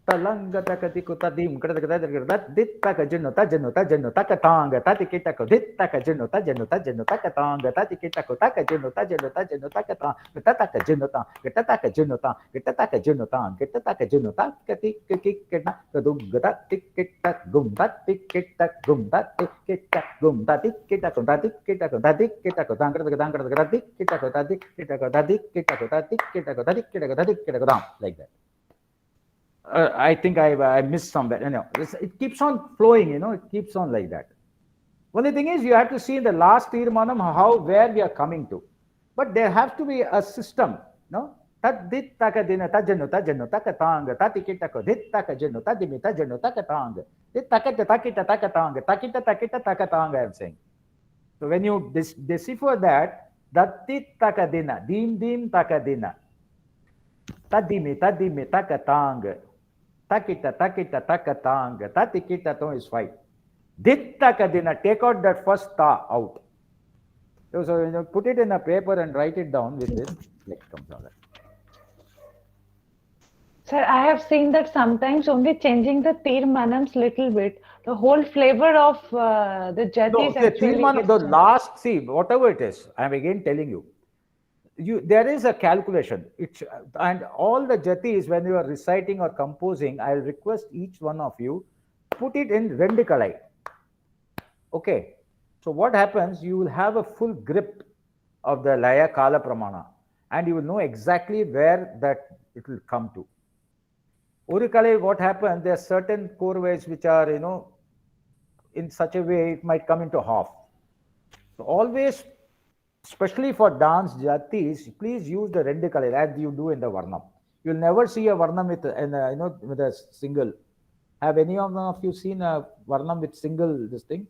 talanga takatiku tadim kadakata dit taka jenota jenota jenota katanga tatikita ko dit taka jenota jenota jenota katanga tatikita ko taka jenota jenota jenota katanga tataka jenota tataka jenota tataka jenota tataka jenota katikita kadum gata tikita gumta tikita gumta tikita gumta tikita ko tatikita ko tatikita ko tanga tikita ko tatikita ko tatikita ko tatikita ko tatikita ko tatikita ko like that. I think I missed somewhere. It keeps on flowing, it keeps on like that. Only thing is, you have to see in the last Tirmanam where we are coming to. But there has to be a system, no? Dit taka dinata januta januta katanga, tatikita ko dit taka januta dimita januta katanga, dit takita takita takatanga, takita takita takatanga, I'm saying. So when you decipher that, tit taka dina, dim taka dina, tadimi takatanga. Takita, takita, takatanga, tatikita to is 5. Dittakadina, take out that first ta out. So put it in a paper and write it down with this. Next comes on that. Sir, I have seen that sometimes only changing the Tirmanams little bit, the whole flavor of the jati is actually... Tirmanam, the last, see, whatever it is, I am again telling you, there is a calculation. And all the jatis, when you are reciting or composing, I'll request each one of you, put it in rendikalai. Okay. So what happens, you will have a full grip of the laya kala pramana, and you will know exactly where that it will come to. Urukalai, what happens, there are certain korvais which are, in such a way, it might come into half. So always, especially for dance jatis, please use the rendikalai as you do in the varnam. You'll never see a varnam with a single. Have any of you seen a varnam with single this thing?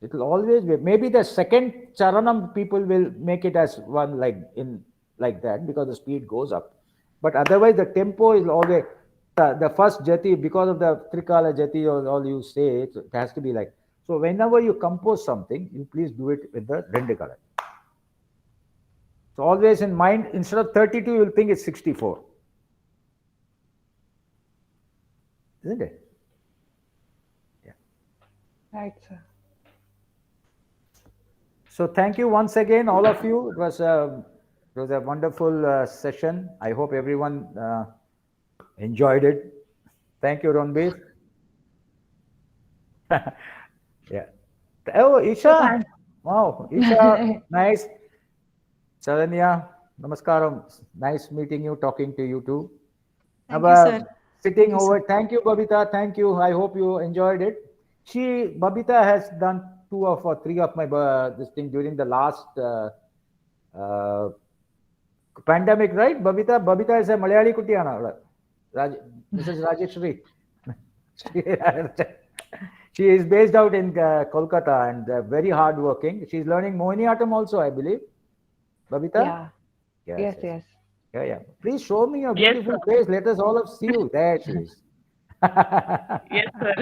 It will always be. Maybe the second charanam people will make it as one like that because the speed goes up. But otherwise, the tempo is always the first jati, because of the trikala jati or all you say, it has to be like. So whenever you compose something, you please do it with the rendikalai. So always in mind, instead of 32, you'll think it's 64. Isn't it? Yeah. Right, sir. So thank you once again, all of you. It was a wonderful session. I hope everyone enjoyed it. Thank you, Ranbir. Yeah. Oh, Isha. Wow, Isha, nice. Saranya, namaskaram. Nice meeting you, talking to you too. Thank you, sir. Sitting over. Thank you, Babita. Thank you. I hope you enjoyed it. Babita has done 2 or 3 of my this thing during the last pandemic, right? Babita is a Malayali Kutiyana. Mrs. Rajeshri. She is based out in Kolkata and very hard working. She's learning Mohiniyattam also, I believe. Babita? Yeah. Yes. Yeah. Please show me your beautiful face. Let us all see you. There she is. Yes, sir.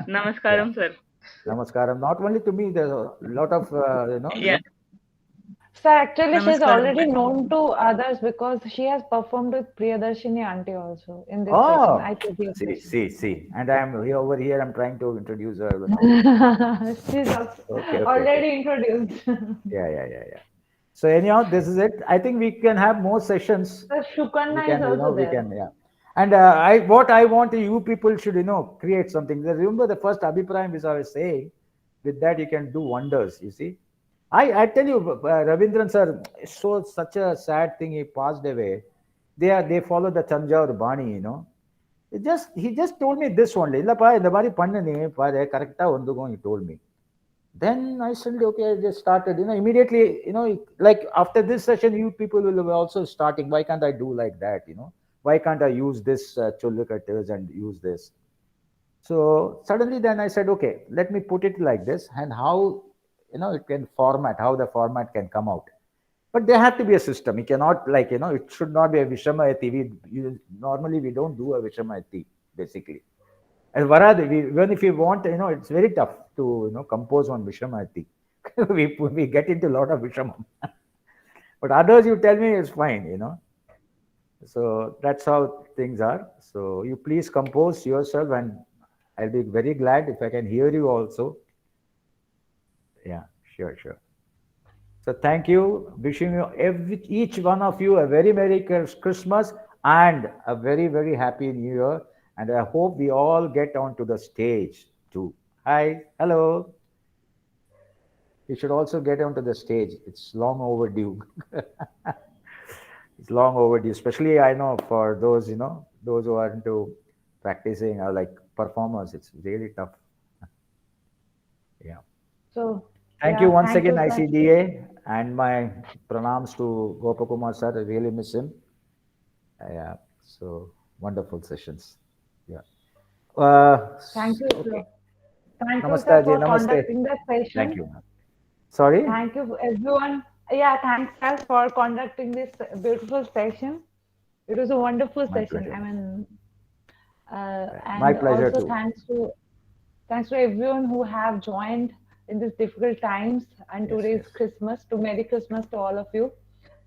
Namaskaram, sir. Namaskaram. Not only to me, there's a lot of, Yeah. Sir, actually, she's Namaskaram. already known to others because she has performed with Priyadarshini auntie also in this session. I could hear see. And I'm over here, I'm trying to introduce her. She's already introduced. Yeah. So anyhow, this is it. I think we can have more sessions. Sir, Shukanna is also there. And what I want you people should, create something. Remember the first Abhiprayam which I was saying, with that you can do wonders, you see. I tell you, Ravindran sir, such a sad thing, he passed away. They follow the Tanjore Bani, He just told me this only. He told me. then I said, okay, I just started, immediately, like after this session, you people will be also starting. Why can't I do like that? Why can't I use this Chollukatters and use this? So suddenly then I said, okay, let me put it like this, and how, it can format, how the format can come out. But there have to be a system. You cannot, like, it should not be a Vishamayati. Normally we don't do a Vishamayati, basically. And Varad, even if you want, it's very tough to, compose one Vishamayati. we get into a lot of Vishamam. But others, you tell me, is fine, So that's how things are. So you please compose yourself, and I'll be very glad if I can hear you also. Yeah, sure. So thank you. Wishing you each one of you a very Merry Christmas and a very, very Happy New Year. And I hope we all get onto the stage too. Hi, hello. You should also get onto the stage. It's long overdue. It's long overdue, especially I know for those, those who are into practicing or like performers, it's really tough. Yeah. So Thank yeah, you once thank again, you, sir. ICDA, and my pranams to Gopakumar sir. I really miss him. Yeah, so wonderful sessions. Yeah. Thank you, Okay. sir. Thank you, Namaste, sir, Ji. for Namaste. conducting the session. Thank you. Sorry? Thank you, everyone. Yeah, thanks, sir, for conducting this beautiful session. It was a wonderful My session. pleasure. I mean, My and pleasure also too. thanks to everyone who have joined in these difficult times. And Yes, today's yes. Christmas. To Merry Christmas to all of you.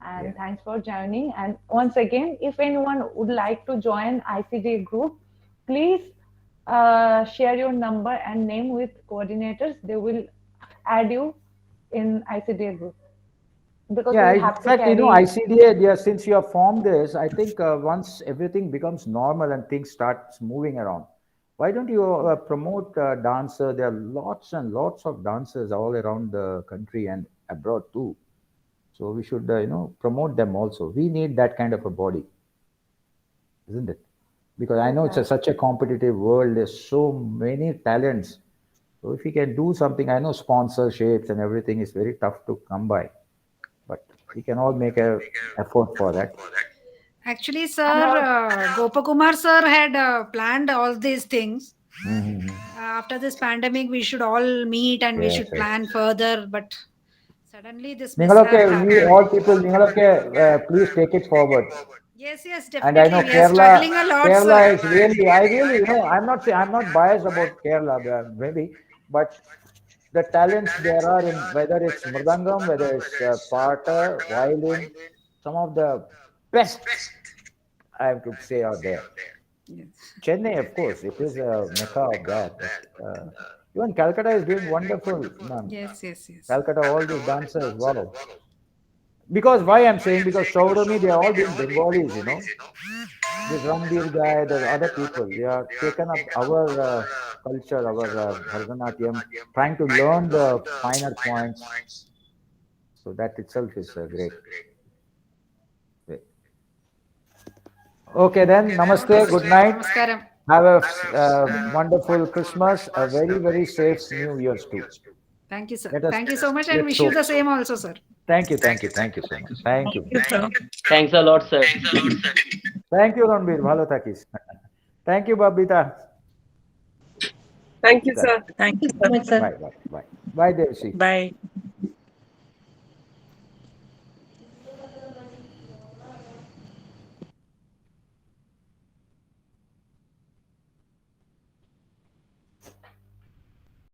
And Yeah. thanks for joining. And once again, if anyone would like to join ICDA group, please share your number and name with coordinators. They will add you in ICDA group, because Yeah, we in have to fact, carry. ICDA, yeah, since you have formed this, I think once everything becomes normal and things starts moving around, why don't you promote dancer? There are lots and lots of dancers all around the country and abroad too. So we should, promote them also. We need that kind of a body, isn't it? Because I know it's such a competitive world. There's so many talents. So if we can do something, I know sponsorships and everything is very tough to come by, but we can all make a effort for that. Actually, sir, Gopakumar sir had planned all these things. Mm-hmm. After this pandemic, we should all meet and we Yes, should yes. plan further. But suddenly this Ningaloke, mishap you happened. all people, Ningaloke, please take it forward. Yes, And I know definitely. We are struggling a lot, Kerala sir. is really, I'm not saying, I'm not biased about Kerala, maybe, but the talents there are in whether it's Mridangam, whether it's Pata, violin, some of the best, I could say, are there. Yes. Chennai, of course, it is a mecca of that. But, even Calcutta is doing wonderful, ma'am. Yes. Calcutta, all these dancers, wow. Because why I'm saying, because Saurami, they are all being Bengalis, This Ranbir guy, the other people, they are taken up our culture, our Bharatanatyam, trying to learn the finer points. So that itself is great. Okay, then, namaste, good night. Namaskaram. Have a wonderful Christmas, a very, very safe New Year's too. Thank you, sir. Let us- Thank you so much, and let's wish you hope. the same also, sir. Thank you so much. Thank you. Thanks a lot, sir. Thank you, Ranbir. Bhalo থাকিস. Thank you, Babita. Thank you, sir. Thank you so much, sir. Bye, Devshi. Bye.